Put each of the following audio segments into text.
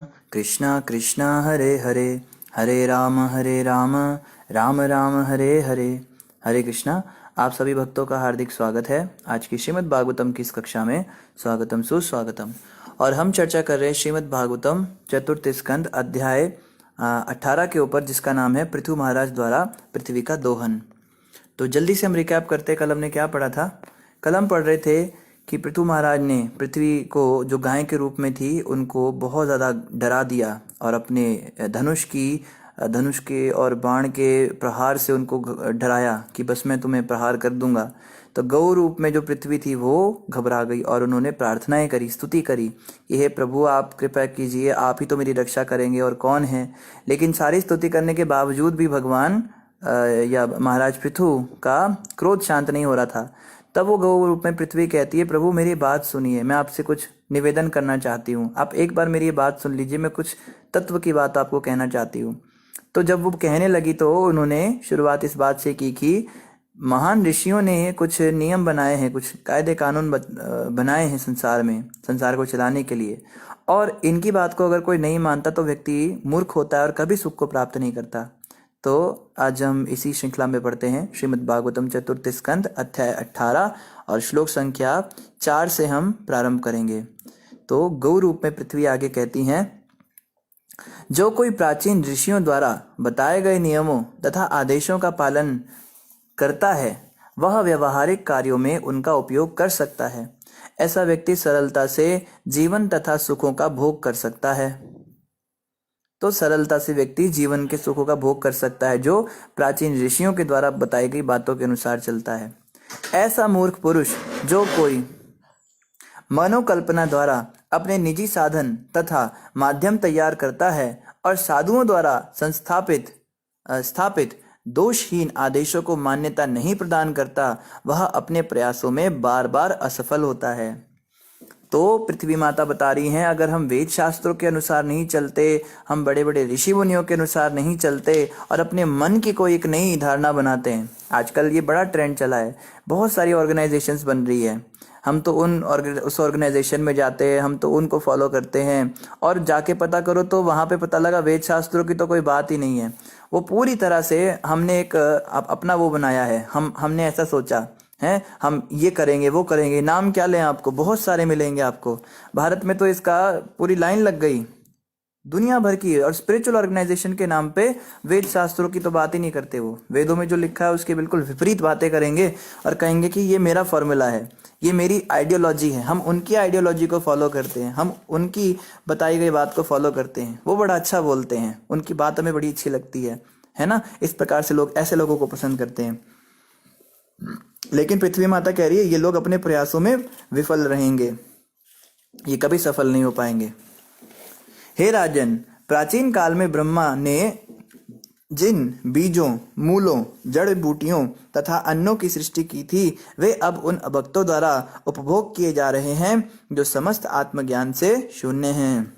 कृष्णा कृष्णा हरे हरे, हरे राम राम राम हरे हरे। हरे कृष्णा। आप सभी भक्तों का हार्दिक स्वागत है आज की श्रीमद् भागवतम की इस कक्षा में। स्वागतम सुस्वागतम। और हम चर्चा कर रहे हैं श्रीमद् भागवतम चतुर्थ स्कंद अध्याय 18 के ऊपर, जिसका नाम है पृथु महाराज द्वारा पृथ्वी का दोहन। तो जल्दी से हम रिकैप करते हैं, कल हमने क्या पढ़ा था। कल हम पढ़ रहे थे कि पृथु महाराज ने पृथ्वी को, जो गाय के रूप में थी, उनको बहुत ज़्यादा डरा दिया और अपने धनुष के और बाण के प्रहार से उनको डराया कि बस मैं तुम्हें प्रहार कर दूंगा। तो गौ रूप में जो पृथ्वी थी वो घबरा गई और उन्होंने प्रार्थनाएं करी, स्तुति करी कि हे प्रभु, आप कृपा कीजिए, आप ही तो मेरी रक्षा करेंगे और कौन है। लेकिन सारी स्तुति करने के बावजूद भी भगवान या महाराज पृथु का क्रोध शांत नहीं हो रहा था। तब वो गौ रूप में पृथ्वी कहती है, प्रभु मेरी बात सुनिए, मैं आपसे कुछ निवेदन करना चाहती हूँ, आप एक बार मेरी बात सुन लीजिए, मैं कुछ तत्व की बात आपको कहना चाहती हूँ। तो जब वो कहने लगी तो उन्होंने शुरुआत इस बात से की कि महान ऋषियों ने कुछ नियम बनाए हैं, कुछ कायदे कानून बनाए हैं संसार में, संसार को चलाने के लिए, और इनकी बात को अगर कोई नहीं मानता तो व्यक्ति मूर्ख होता है और कभी सुख को प्राप्त नहीं करता। तो आज हम इसी श्रृंखला में पढ़ते हैं श्रीमद् भागवतम चतुर्थ स्कंद अध्याय 18 और श्लोक संख्या 4 से हम प्रारंभ करेंगे। तो गौ रूप में पृथ्वी आगे कहती हैं, जो कोई प्राचीन ऋषियों द्वारा बताए गए नियमों तथा आदेशों का पालन करता है वह व्यवहारिक कार्यों में उनका उपयोग कर सकता है। ऐसा व्यक्ति सरलता से जीवन तथा सुखों का भोग कर सकता है। तो सरलता से व्यक्ति जीवन के सुखों का भोग कर सकता है जो प्राचीन ऋषियों के द्वारा बताई गई बातों के अनुसार चलता है। ऐसा मूर्ख पुरुष जो कोई मनोकल्पना द्वारा अपने निजी साधन तथा माध्यम तैयार करता है और साधुओं द्वारा स्थापित दोषहीन आदेशों को मान्यता नहीं प्रदान करता, वह अपने प्रयासों में बार बार असफल होता है। तो पृथ्वी माता बता रही हैं, अगर हम वेद शास्त्रों के अनुसार नहीं चलते, हम बड़े बड़े ऋषि मुनियों के अनुसार नहीं चलते और अपने मन की कोई एक नई धारणा बनाते हैं। आजकल ये बड़ा ट्रेंड चला है, बहुत सारी ऑर्गेनाइजेशंस बन रही है, हम तो उस ऑर्गेनाइजेशन में जाते हैं, हम तो उनको फॉलो करते हैं, और जाके पता करो तो वहाँ पे पता लगा वेद शास्त्रों की तो कोई बात ही नहीं है। वो पूरी तरह से हमने एक अपना वो बनाया है, हमने ऐसा सोचा है, हम ये करेंगे वो करेंगे। नाम क्या लें, आपको बहुत सारे मिलेंगे आपको। भारत में तो इसका पूरी लाइन लग गई, दुनिया भर की, और स्पिरिचुअल ऑर्गेनाइजेशन के नाम पे वेद शास्त्रों की तो बात ही नहीं करते। वो वेदों में जो लिखा है उसके बिल्कुल विपरीत बातें करेंगे और कहेंगे कि ये मेरा फॉर्मूला है, ये मेरी आइडियोलॉजी है, हम उनकी आइडियोलॉजी को फॉलो करते हैं, हम उनकी बताई गई बात को फॉलो करते हैं। वो बड़ा अच्छा बोलते हैं, उनकी बात हमें बड़ी अच्छी लगती है ना। इस प्रकार से लोग ऐसे लोगों को पसंद करते हैं। लेकिन पृथ्वी माता कह रही है ये लोग अपने प्रयासों में विफल रहेंगे, ये कभी सफल नहीं हो पाएंगे। हे राजन, प्राचीन काल में ब्रह्मा ने जिन बीजों, मूलों, जड़ बूटियों तथा अन्नों की सृष्टि की थी, वे अब उन भक्तों द्वारा उपभोग किए जा रहे हैं जो समस्त आत्मज्ञान से शून्य हैं।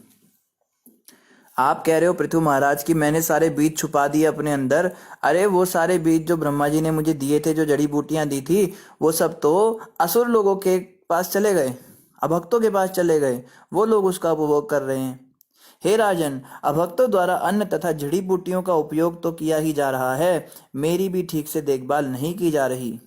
आप कह रहे हो पृथु महाराज कि मैंने सारे बीज छुपा दिए अपने अंदर। अरे वो सारे बीज जो ब्रह्मा जी ने मुझे दिए थे, जो जड़ी बूटियां दी थी, वो सब तो असुर लोगों के पास चले गए, अभक्तों के पास चले गए, वो लोग उसका उपभोग कर रहे हैं। हे राजन, अभक्तों द्वारा अन्न तथा जड़ी बूटियों का उपयोग तो किया ही जा रहा है, मेरी भी ठीक से देखभाल नहीं की जा रही।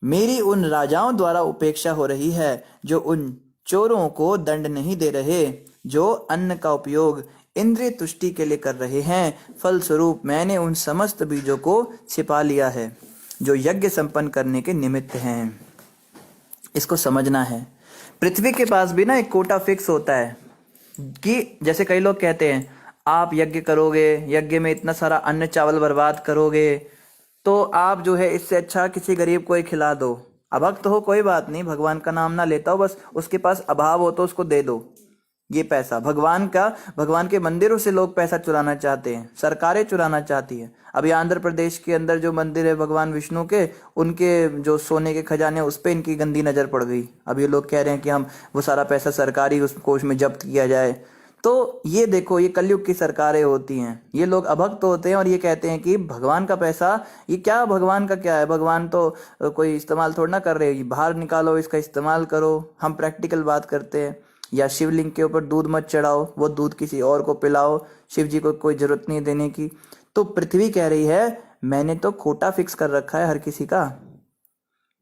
मेरी उन राजाओं द्वारा उपेक्षा हो रही है जो उन चोरों को दंड नहीं दे रहे, जो अन्न का उपयोग इंद्रिय तुष्टि के लिए कर रहे हैं। फलस्वरूप मैंने उन समस्त बीजों को छिपा लिया है जो यज्ञ संपन्न करने के निमित्त हैं। इसको समझना है। पृथ्वी के पास भी ना एक कोटा फिक्स होता है कि जैसे कई लोग कहते हैं आप यज्ञ करोगे, यज्ञ में इतना सारा अन्न चावल बर्बाद करोगे, तो आप जो है इससे अच्छा किसी गरीब को ही खिला दो। अभक्त हो कोई बात नहीं, भगवान का नाम ना लेता हो, बस उसके पास अभाव हो तो उसको दे दो ये पैसा। भगवान के मंदिरों से लोग पैसा चुराना चाहते हैं, सरकारें चुराना चाहती है। अभी आंध्र प्रदेश के अंदर जो मंदिर है भगवान विष्णु के, उनके जो सोने के खजाने उस पर इनकी गंदी नजर पड़ गई। अब ये लोग कह रहे हैं कि हम वो सारा पैसा सरकारी उस कोष में जब्त किया जाए। तो ये देखो, ये कलयुग की सरकारें होती हैं, ये लोग अभक्त होते हैं और ये कहते हैं कि भगवान का पैसा, ये क्या भगवान का क्या है, भगवान तो कोई इस्तेमाल थोड़ा ना कर रहे, बाहर निकालो, इसका इस्तेमाल करो। हम प्रैक्टिकल बात करते हैं। या शिवलिंग के ऊपर दूध मत चढ़ाओ, वो दूध किसी और को पिलाओ, शिव जी को कोई जरूरत नहीं देने की। तो पृथ्वी कह रही है मैंने तो कोटा फिक्स कर रखा है हर किसी का,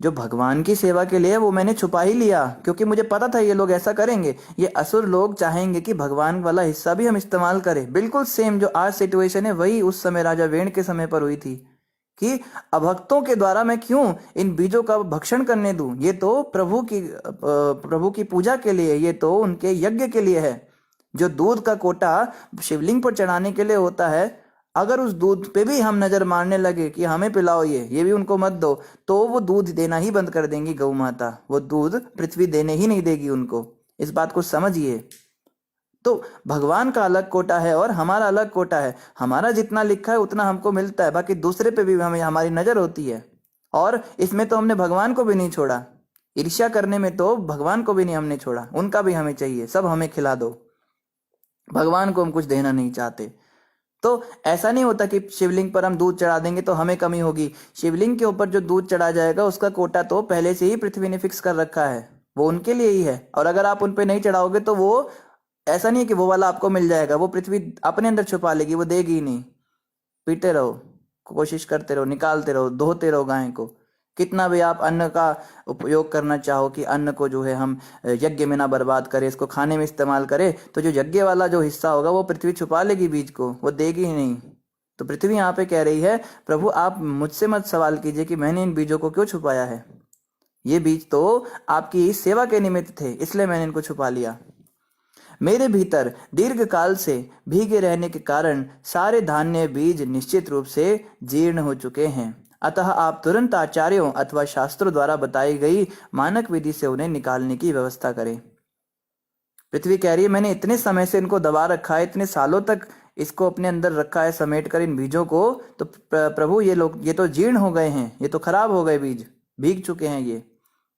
जो भगवान की सेवा के लिए वो मैंने छुपा ही लिया, क्योंकि मुझे पता था ये लोग ऐसा करेंगे। ये असुर लोग चाहेंगे कि भगवान वाला हिस्सा भी हम इस्तेमाल करें। बिल्कुल सेम जो आज सिचुएशन है वही उस समय राजा वेण के समय पर हुई थी कि अभक्तों के द्वारा मैं क्यों इन बीजों का भक्षण करने दूं, ये तो प्रभु की पूजा के लिए, ये तो उनके यज्ञ के लिए है। जो दूध का कोटा शिवलिंग पर चढ़ाने के लिए होता है, अगर उस दूध पे भी हम नजर मारने लगे कि हमें पिलाओ ये भी उनको मत दो, तो वो दूध देना ही बंद कर देंगी गौ माता, वो दूध पृथ्वी देने ही नहीं देगी उनको। इस बात को समझिए। तो भगवान का अलग कोटा है और हमारा अलग कोटा है। हमारा जितना लिखा है उतना हमको मिलता है, बाकी दूसरे पे भी हमें हमारी नजर होती है। और इसमें तो हमने भगवान को भी नहीं छोड़ा, ईर्ष्या करने में तो भगवान को भी नहीं हमने छोड़ा, उनका भी हमें चाहिए, सब हमें खिला दो। भगवान को हम कुछ देना नहीं चाहते। तो ऐसा नहीं होता कि शिवलिंग पर हम दूध चढ़ा देंगे तो हमें कमी होगी। शिवलिंग के ऊपर जो दूध चढ़ा जाएगा उसका कोटा तो पहले से ही पृथ्वी ने फिक्स कर रखा है, वो उनके लिए ही है। और अगर आप उन पे नहीं चढ़ाओगे तो वो ऐसा नहीं है कि वो वाला आपको मिल जाएगा, वो पृथ्वी अपने अंदर छुपा लेगी, वो देगी ही नहीं। पीते रहो, कोशिश करते रहो, निकालते रहो, धोते रहो गाय को। कितना भी आप अन्न का उपयोग करना चाहो कि अन्न को जो है हम यज्ञ में ना बर्बाद करें, इसको खाने में इस्तेमाल करें, तो जो यज्ञ वाला जो हिस्सा होगा वो पृथ्वी छुपा लेगी बीज को, वो देगी ही नहीं। तो पृथ्वी यहाँ पे कह रही है प्रभु आप मुझसे मत सवाल कीजिए कि मैंने इन बीजों को क्यों छुपाया है, ये बीज तो आपकी सेवा के निमित्त थे, इसलिए मैंने इनको छुपा लिया। मेरे भीतर दीर्घ काल से भीगे रहने के कारण सारे धान्य बीज निश्चित रूप से जीर्ण हो चुके हैं, अतः आप तुरंत आचार्यों अथवा शास्त्रों द्वारा बताई गई मानक विधि से उन्हें निकालने की व्यवस्था करें। पृथ्वी कह रही है मैंने इतने समय से इनको दबा रखा है, इतने सालों तक इसको अपने अंदर रखा है समेट कर इन बीजों को, तो प्रभु ये तो जीर्ण हो गए हैं, ये तो खराब हो गए, बीज भीग चुके हैं ये,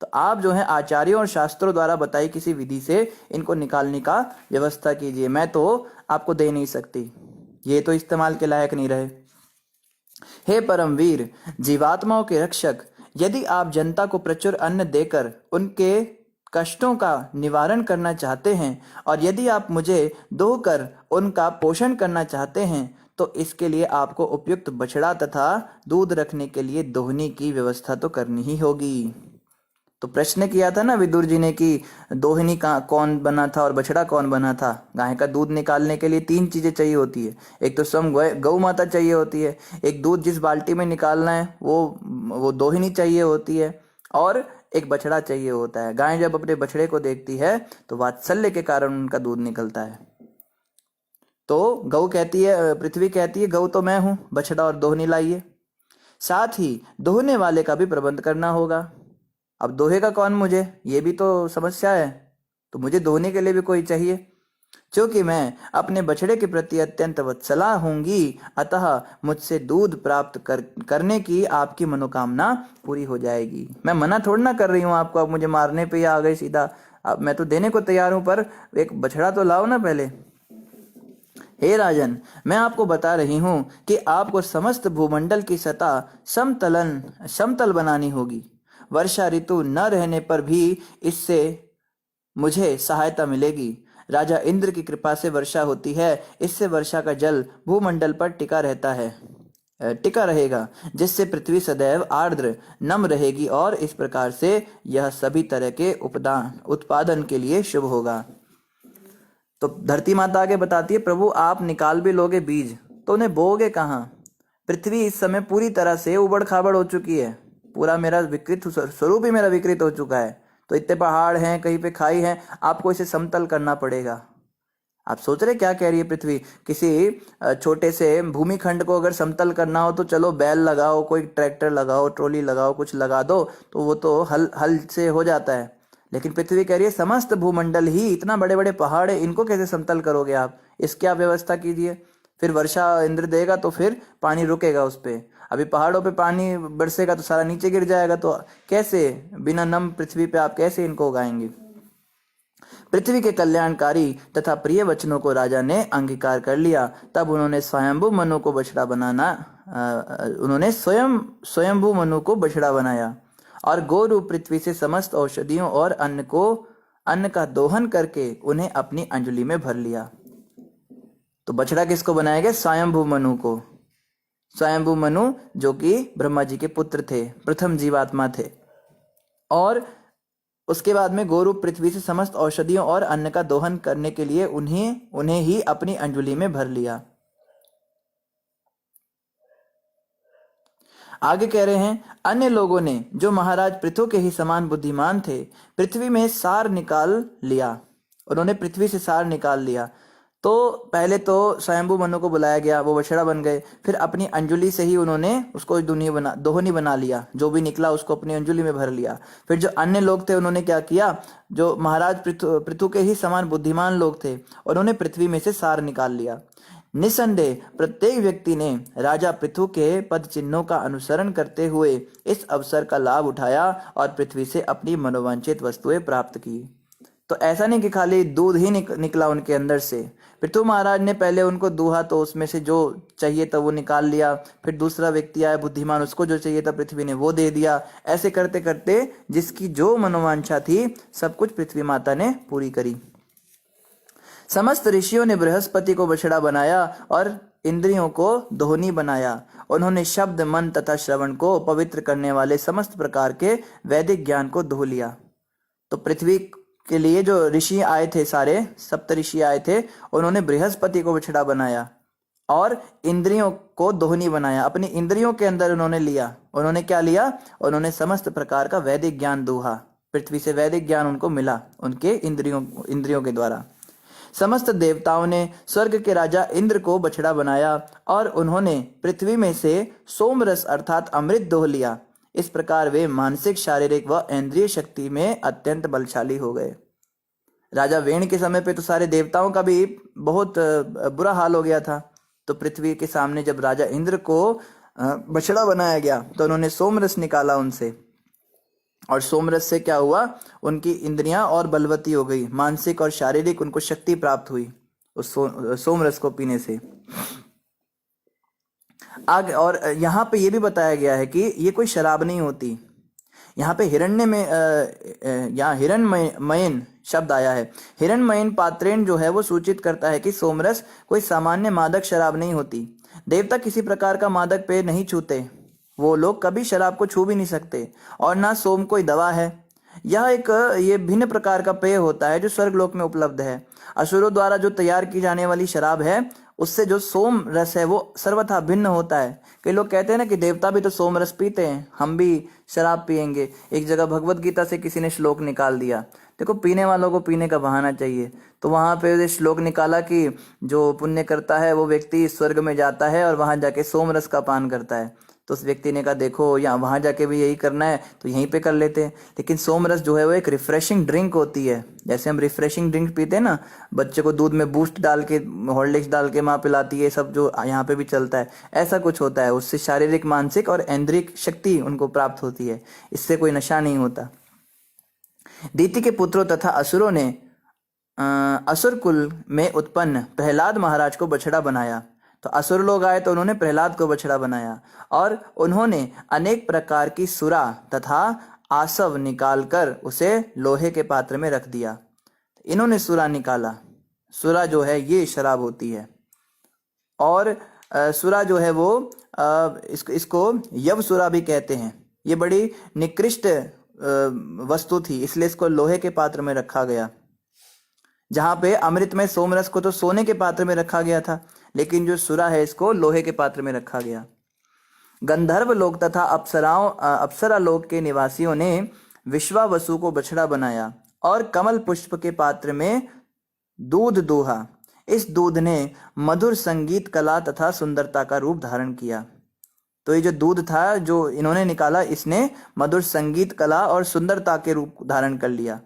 तो आप जो है आचार्यों और शास्त्रों द्वारा बताई किसी विधि से इनको निकालने का व्यवस्था कीजिए। मैं तो आपको दे नहीं सकती, ये तो इस्तेमाल के लायक नहीं रहे। हे परमवीर, जीवात्माओं के रक्षक, यदि आप जनता को प्रचुर अन्न देकर उनके कष्टों का निवारण करना चाहते हैं और यदि आप मुझे दोहकर उनका पोषण करना चाहते हैं तो इसके लिए आपको उपयुक्त बछड़ा तथा दूध रखने के लिए दोहनी की व्यवस्था तो करनी ही होगी। तो प्रश्न किया था ना विदुर जी ने कि दोहिनी का कौन बना था और बछड़ा कौन बना था। गाय का दूध निकालने के लिए 3 चीजें चाहिए होती है, एक तो स्वयं गौ माता चाहिए होती है, एक दूध जिस बाल्टी में निकालना है वो दोहिनी चाहिए होती है, और एक बछड़ा चाहिए होता है। गाय जब अपने बछड़े को देखती है तो वात्सल्य के कारण उनका दूध निकलता है। तो गौ कहती है, पृथ्वी कहती है गौ तो मैं हूं, बछड़ा और दोहनी लाइए। साथ ही दोहने वाले का भी प्रबंध करना होगा। अब दोहेगा कौन मुझे, ये भी तो समस्या है, तो मुझे दोहने के लिए भी कोई चाहिए। क्योंकि मैं अपने बछड़े के प्रति अत्यंत वत्सला होंगी, अतः मुझसे दूध प्राप्त करने की आपकी मनोकामना पूरी हो जाएगी। मैं मना थोड़ा ना कर रही हूँ आपको, अब मुझे मारने पे आ गए सीधा, अब मैं तो देने को तैयार हूँ, पर एक बछड़ा तो लाओ ना पहले। हे राजन, मैं आपको बता रही हूँ कि आपको समस्त भूमंडल की सतह समतल बनानी होगी। वर्षा ऋतु न रहने पर भी इससे मुझे सहायता मिलेगी। राजा इंद्र की कृपा से वर्षा होती है, इससे वर्षा का जल भूमंडल पर टिका रहेगा, जिससे पृथ्वी सदैव आर्द्र नम रहेगी और इस प्रकार से यह सभी तरह के उत्पादन के लिए शुभ होगा। तो धरती माता आगे बताती है प्रभु आप निकाल भी लोगे बीज तो उन्हें बोओगे कहाँ। पृथ्वी इस समय पूरी तरह से उबड़ खाबड़ हो चुकी है, पूरा मेरा विकृत स्वरूप ही मेरा विकृत हो चुका है। तो इतने पहाड़ हैं, कहीं पे खाई है, आपको इसे समतल करना पड़ेगा। आप सोच रहे क्या कह रही है पृथ्वी, किसी छोटे से भूमिखंड को अगर समतल करना हो तो चलो बैल लगाओ, कोई ट्रैक्टर लगाओ, ट्रॉली लगाओ, कुछ लगा दो तो वो तो हल से हो जाता है। लेकिन पृथ्वी कह रही है समस्त भूमंडल ही, इतना बड़े बड़े पहाड़ है, इनको कैसे समतल करोगे आप, इसकी आप व्यवस्था कीजिए। फिर वर्षा इंद्र देगा तो फिर पानी रुकेगा उस पे, अभी पहाड़ों पे पानी बरसेगा तो सारा नीचे गिर जाएगा, तो कैसे बिना नम पृथ्वी पे आप कैसे इनको उगाएंगे। पृथ्वी के कल्याणकारी तथा प्रिय वचनों को राजा ने अंगीकार कर लिया। तब उन्होंने स्वयंभू मनु को बछड़ा बनाया और गौरू पृथ्वी से समस्त औषधियों और अन्न को अन्न का दोहन करके उन्हें अपनी अंजलि में भर लिया। तो बछड़ा किसको बनाया गया? स्वयंभू मनु को। स्वयंभू मनु जो कि ब्रह्मा जी के पुत्र थे, प्रथम जीवात्मा थे। और उसके बाद में गोरूप पृथ्वी से समस्त औषधियों और अन्न का दोहन करने के लिए उन्हें ही अपनी अंजलि में भर लिया। आगे कह रहे हैं, अन्य लोगों ने जो महाराज पृथु के ही समान बुद्धिमान थे, पृथ्वी में सार निकाल लिया। उन्होंने पृथ्वी से सार निकाल लिया। तो पहले तो स्वयंभू मनु को बुलाया गया, वो बछड़ा बन गए। फिर अपनी अंजलि से ही उन्होंने उसको दोहनी बना लिया, जो भी निकला उसको अपनी अंजलि में भर लिया। फिर जो अन्य लोग थे उन्होंने क्या किया? जो महाराज पृथु के ही समान बुद्धिमान लोग थे, उन्होंने पृथ्वी में से सार निकाल लिया। निसंदेह प्रत्येक व्यक्ति ने राजा पृथु के पद चिन्हों का अनुसरण करते हुए इस अवसर का लाभ उठाया और पृथ्वी से अपनी मनोवांछित वस्तुएं प्राप्त की। तो ऐसा नहीं कि खाली दूध ही निकला उनके अंदर से। पृथु महाराज ने पहले उनको दूहा, तो उसमें से जो चाहिए था वो निकाल लिया। फिर दूसरा व्यक्ति आया बुद्धिमान, उसको जो चाहिए था पृथ्वी ने वो दे दिया। ऐसे करते करते जिसकी जो मनोवांछा थी सब कुछ पृथ्वी माता ने पूरी करी। समस्त ऋषियों ने बृहस्पति को बछड़ा बनाया और इंद्रियों को दोहनी बनाया। उन्होंने शब्द, मन तथा श्रवण को पवित्र करने वाले समस्त प्रकार के वैदिक ज्ञान को दोह लिया। तो पृथ्वी के लिए जो ऋषि आए थे, सारे सप्त ऋषि आए थे, उन्होंने बृहस्पति को बछड़ा बनाया और इंद्रियों को दोहनी बनाया। अपनी इंद्रियों के अंदर उन्होंने लिया। उन्होंने क्या लिया? उन्होंने समस्त प्रकार का वैदिक ज्ञान दोहा। पृथ्वी से वैदिक ज्ञान उनको मिला उनके इंद्रियों के द्वारा। समस्त देवताओं ने स्वर्ग के राजा इंद्र को बछड़ा बनाया और उन्होंने पृथ्वी में से सोमरस अर्थात अमृत दोह लिया। इस प्रकार वे मानसिक, शारीरिक व इंद्रिय शक्ति में अत्यंत बलशाली हो गए। राजा वेण के समय पे तो सारे देवताओं का भी बहुत बुरा हाल हो गया था। तो पृथ्वी के सामने जब राजा इंद्र को बछड़ा बनाया गया तो उन्होंने सोमरस निकाला उनसे, और सोमरस से क्या हुआ? उनकी इंद्रियां और बलवती हो गई, मानसिक और शारीरिक उनको शक्ति प्राप्त हुई उस सोमरस को पीने से। आगे और यहाँ पे ये भी बताया गया है कि ये कोई शराब नहीं होती। यहाँ पे हिरण्मयन शब्द आया है। हिरण्मयन पात्रेण जो है वो सूचित करता है कि सोमरस कोई सामान्य मादक शराब नहीं होती। देवता किसी प्रकार का मादक पेय नहीं छूते, वो लोग कभी शराब को छू भी नहीं सकते, और ना सोम कोई दवा है। ये भिन्न प्रकार का पेय होता है जो स्वर्गलोक में उपलब्ध है। असुरों द्वारा जो तैयार की जाने वाली शराब है, उससे जो सोम रस है वो सर्वथा भिन्न होता है। कई लोग कहते हैं ना कि देवता भी तो सोम रस पीते हैं, हम भी शराब पिएंगे। एक जगह भगवत गीता से किसी ने श्लोक निकाल दिया। देखो, पीने वालों को पीने का बहाना चाहिए, तो वहां पे श्लोक निकाला कि जो पुण्य करता है वो व्यक्ति स्वर्ग में जाता है और वहां जाके सोम रस का पान करता है। तो उस व्यक्ति ने कहा, देखो यहाँ वहां जाके भी यही करना है तो यहीं पे कर लेते हैं। लेकिन सोमरस जो है वो एक रिफ्रेशिंग ड्रिंक होती है। जैसे हम रिफ्रेशिंग ड्रिंक पीते हैं ना, बच्चे को दूध में बूस्ट डाल के, हॉर्लिक्स डाल के माँ पिलाती है, सब जो यहाँ पे भी चलता है, ऐसा कुछ होता है। उससे शारीरिक, मानसिक और इंद्रिय शक्ति उनको प्राप्त होती है, इससे कोई नशा नहीं होता। दीति के पुत्रों तथा असुरों ने असुर कुल में उत्पन्न प्रहलाद महाराज को बछड़ा बनाया। तो असुर लोग आए तो उन्होंने प्रहलाद को बछड़ा बनाया और उन्होंने अनेक प्रकार की सुरा तथा आसव निकालकर उसे लोहे के पात्र में रख दिया। इन्होंने सुरा निकाला। सुरा जो है ये शराब होती है, और सुरा जो है वो इसको यव सुरा भी कहते हैं। ये बड़ी निकृष्ट वस्तु थी, इसलिए इसको लोहे के पात्र में रखा गया। जहां पे अमृत में सोमरस को तो सोने के पात्र में रखा गया था, लेकिन जो सुरा है इसको लोहे के पात्र में रखा गया। गंधर्व लोक तथा अप्सरा लोक के निवासियों ने विश्वावसु को बछड़ा बनाया और कमल पुष्प के पात्र में दूध दोहा। इस दूध ने मधुर संगीत कला तथा सुंदरता का रूप धारण किया। तो ये जो दूध था जो इन्होंने निकाला, इसने मधुर संगीत कला और सुंदरता के रूप धारण कर लिया,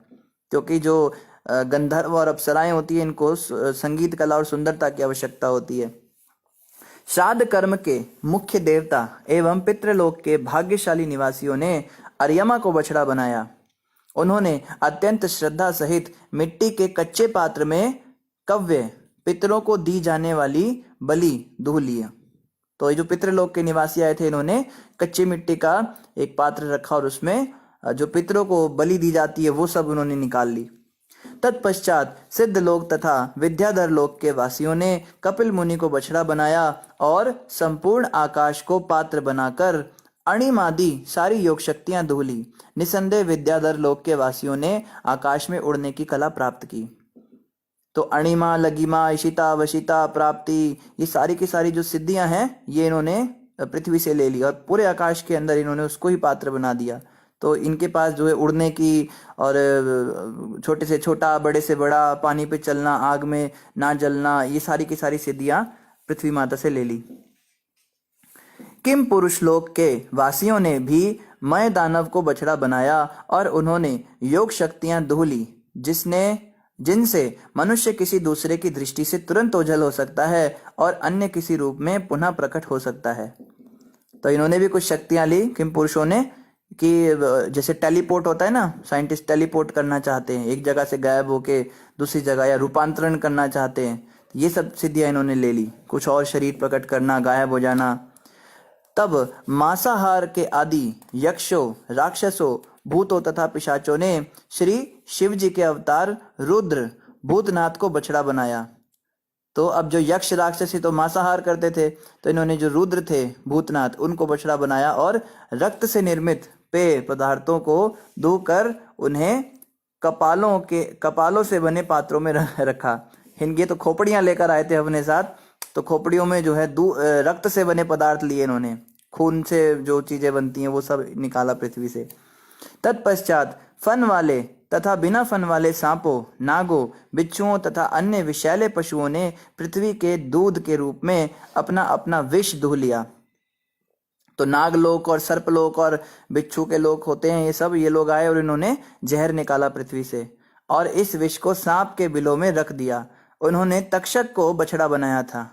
क्योंकि जो गंधर्व और अप्सराएं होती है इनको संगीत कला और सुंदरता की आवश्यकता होती है। श्राद्ध कर्म के मुख्य देवता एवं पितृलोक के भाग्यशाली निवासियों ने अर्यमा को बछड़ा बनाया। उन्होंने अत्यंत श्रद्धा सहित मिट्टी के कच्चे पात्र में कव्य पितरों को दी जाने वाली बलि दूह लिया। तो ये जो पितृलोक के निवासी आए थे, इन्होंने कच्ची मिट्टी का एक पात्र रखा और उसमें जो पितरों को बलि दी जाती है वो सब उन्होंने निकाल ली। तत्पश्चात सिद्ध लोक तथा विद्याधर लोक के वासियों ने कपिल मुनि को बछड़ा बनाया और संपूर्ण आकाश को पात्र बनाकर अणिमादि सारी योग शक्तियां धूली। निसंदेह विद्याधर लोक के वासियों ने आकाश में उड़ने की कला प्राप्त की। तो अणिमा, लगिमा, इशिता, वशिता, प्राप्ति, ये सारी की सारी जो सिद्धियां हैं ये इन्होंने पृथ्वी से ले ली और पूरे आकाश के अंदर इन्होंने उसको ही पात्र बना दिया। तो इनके पास जो है उड़ने की और छोटे से छोटा, बड़े से बड़ा, पानी पे चलना, आग में ना जलना, ये सारी की सारी सिद्धियां पृथ्वी माता से ले ली। किम पुरुष लोक के वासियों ने भी मय दानव को बछड़ा बनाया और उन्होंने योग शक्तियां धो ली जिनसे मनुष्य किसी दूसरे की दृष्टि से तुरंत ओझल हो सकता है और अन्य किसी रूप में पुनः प्रकट हो सकता है। तो इन्होंने भी कुछ शक्तियां ली किम पुरुषों ने, कि जैसे टेलीपोर्ट होता है ना, साइंटिस्ट टेलीपोर्ट करना चाहते हैं एक जगह से गायब होके दूसरी जगह, या रूपांतरण करना चाहते हैं, ये सब सिद्धियां इन्होंने ले ली। कुछ और शरीर प्रकट करना, गायब हो जाना। तब मांसाहार के आदि यक्षों, राक्षसों, भूतों तथा पिशाचों ने श्री शिव जी के अवतार रुद्र भूतनाथ को बछड़ा बनाया। तो अब जो यक्ष राक्षसी तो मांसाहार करते थे, तो इन्होंने जो रुद्र थे भूतनाथ, उनको बछड़ा बनाया और रक्त से निर्मित पेय पदार्थों को धोकर उन्हें कपालों से बने पात्रों में रखा। इनके तो खोपड़ियां लेकर आए थे अपने साथ, तो खोपड़ियों में जो है रक्त से बने पदार्थ लिए इन्होंने, खून से जो चीजें बनती हैं वो सब निकाला पृथ्वी से। तत्पश्चात फन वाले तथा बिना फन वाले सांपों, नागों, बिच्छुओं तथा अन्य विषैले पशुओं ने पृथ्वी के दूध के रूप में अपना अपना विष दूह लिया। तो नागलोक और सर्पलोक और बिच्छू के लोक होते हैं, ये लोग आए और इन्होंने जहर निकाला पृथ्वी से और इस विष को सांप के बिलों में रख दिया। उन्होंने तक्षक को बछड़ा बनाया था।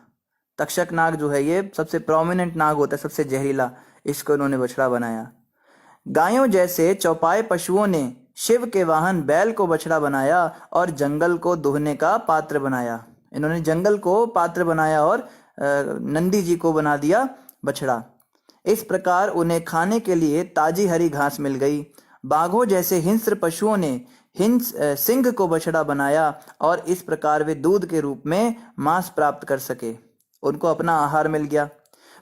तक्षक नाग जो है ये सबसे प्रोमिनेंट नाग होता है, सबसे जहरीला, इसको इन्होंने बछड़ा बनाया। गायों जैसे चौपाए पशुओं ने शिव के वाहन बैल को बछड़ा बनाया और जंगल को दुहने का पात्र बनाया। इन्होंने जंगल को पात्र बनाया और नंदी जी को बना दिया बछड़ा। इस प्रकार उन्हें खाने के लिए ताजी हरी घास मिल गई। बाघों जैसे हिंस्र पशुओं ने सिंह को बछड़ा बनाया और इस प्रकार वे दूध के रूप में मांस प्राप्त कर सके, उनको अपना आहार मिल गया।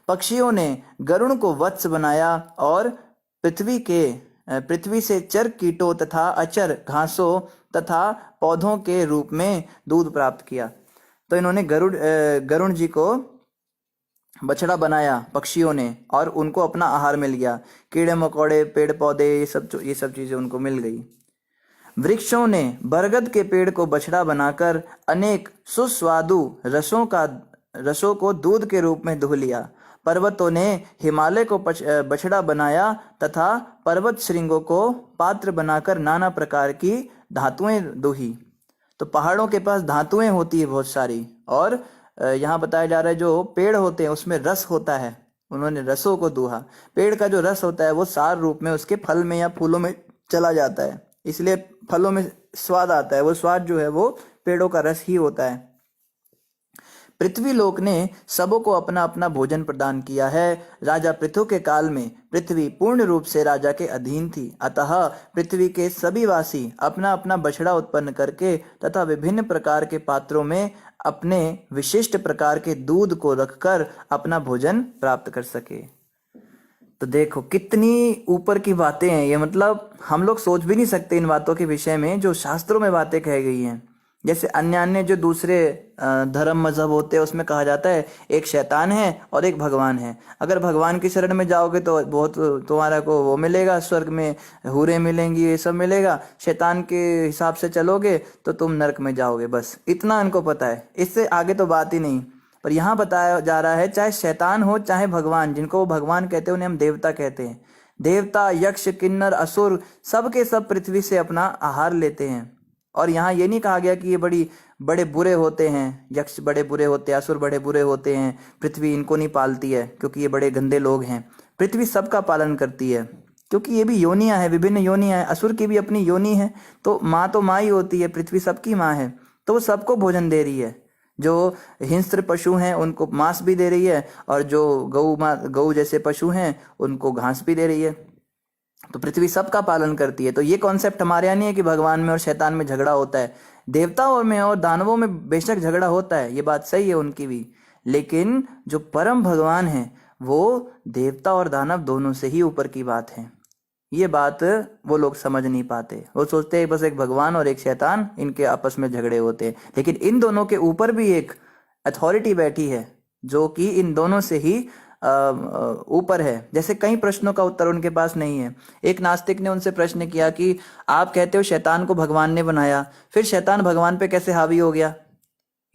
पक्षियों ने गरुड़ को वत्स बनाया और पृथ्वी से चर कीटों तथा अचर घासों तथा पौधों के रूप में दूध प्राप्त किया। तो इन्होंने गरुड़ जी को बछड़ा बनाया पक्षियों ने और उनको अपना आहार मिल गया। कीड़े मकोड़े, पेड़ पौधे, ये सब चीजें उनको मिल गई। वृक्षों ने बरगद के पेड़ को बछड़ा बनाकर अनेक सुस्वादु रसों को दूध के रूप में दूह लिया। पर्वतों ने हिमालय को बछड़ा बनाया तथा पर्वत श्रृंगों को पात्र बनाकर नाना प्रकार की धातुएं दूही। तो पहाड़ों के पास धातुएं होती है बहुत सारी, और यहाँ बताया जा रहा है जो पेड़ होते हैं उसमें रस होता है, उन्होंने रसों को दूहा। पेड़ का जो रस होता है वो सार रूप में उसके फल में या फूलों में चला जाता है, इसलिए फलों में स्वाद आता है। वो स्वाद जो है वो पेड़ों का रस ही होता है। पृथ्वी लोक ने सबों को अपना अपना भोजन प्रदान किया है। राजा पृथु के काल में पृथ्वी पूर्ण रूप से राजा के अधीन थी, अतः पृथ्वी के सभी वासी अपना अपना बछड़ा उत्पन्न करके तथा विभिन्न प्रकार के पात्रों में अपने विशिष्ट प्रकार के दूध को रखकर अपना भोजन प्राप्त कर सके। तो देखो कितनी ऊपर की बातें हैं ये, मतलब हम लोग सोच भी नहीं सकते इन बातों के विषय में जो शास्त्रों में बातें कही गई हैं। जैसे अन्य जो दूसरे धर्म मजहब होते हैं उसमें कहा जाता है एक शैतान है और एक भगवान है। अगर भगवान की शरण में जाओगे तो बहुत तुम्हारा को वो मिलेगा, स्वर्ग में हूरें मिलेंगी, ये सब मिलेगा। शैतान के हिसाब से चलोगे तो तुम नरक में जाओगे। बस इतना इनको पता है, इससे आगे तो बात ही नहीं। पर यहाँ बताया जा रहा है चाहे शैतान हो चाहे भगवान, जिनको वो भगवान कहते हैं उन्हें हम देवता कहते हैं। देवता, यक्ष, किन्नर, असुर सब के सब पृथ्वी से अपना आहार लेते हैं। और यहाँ ये नहीं कहा गया कि ये बड़े बुरे होते हैं, यक्ष बड़े बुरे होते हैं, असुर बड़े बुरे होते हैं, पृथ्वी इनको नहीं पालती है क्योंकि ये बड़े गंदे लोग हैं। पृथ्वी सबका पालन करती है क्योंकि ये भी योनियां हैं, विभिन्न योनियां हैं। असुर की भी अपनी योनि है, तो माँ ही होती है, पृथ्वी सबकी माँ है, तो वो सबको भोजन दे रही है। जो हिंस्र पशु हैं उनको मांस भी दे रही है, और जो गऊ जैसे पशु हैं उनको घास भी दे रही है। तो पृथ्वी सबका पालन करती है। तो ये कॉन्सेप्ट हमारे यहाँ नहीं है कि भगवान में और शैतान में झगड़ा होता है। देवताओं में और दानवों में बेशक झगड़ा होता है, ये बात सही है उनकी भी, लेकिन जो परम भगवान है वो देवता और दानव दोनों से ही ऊपर की बात है। ये बात वो लोग समझ नहीं पाते, वो सोचते हैं बस एक भगवान और एक शैतान, इनके आपस में झगड़े होते हैं। लेकिन इन दोनों के ऊपर भी एक अथॉरिटी बैठी है जो कि इन दोनों से ही ऊपर है। जैसे कई प्रश्नों का उत्तर उनके पास नहीं है। एक नास्तिक ने उनसे प्रश्न किया कि आप कहते हो शैतान को भगवान ने बनाया, फिर शैतान भगवान पे कैसे हावी हो गया?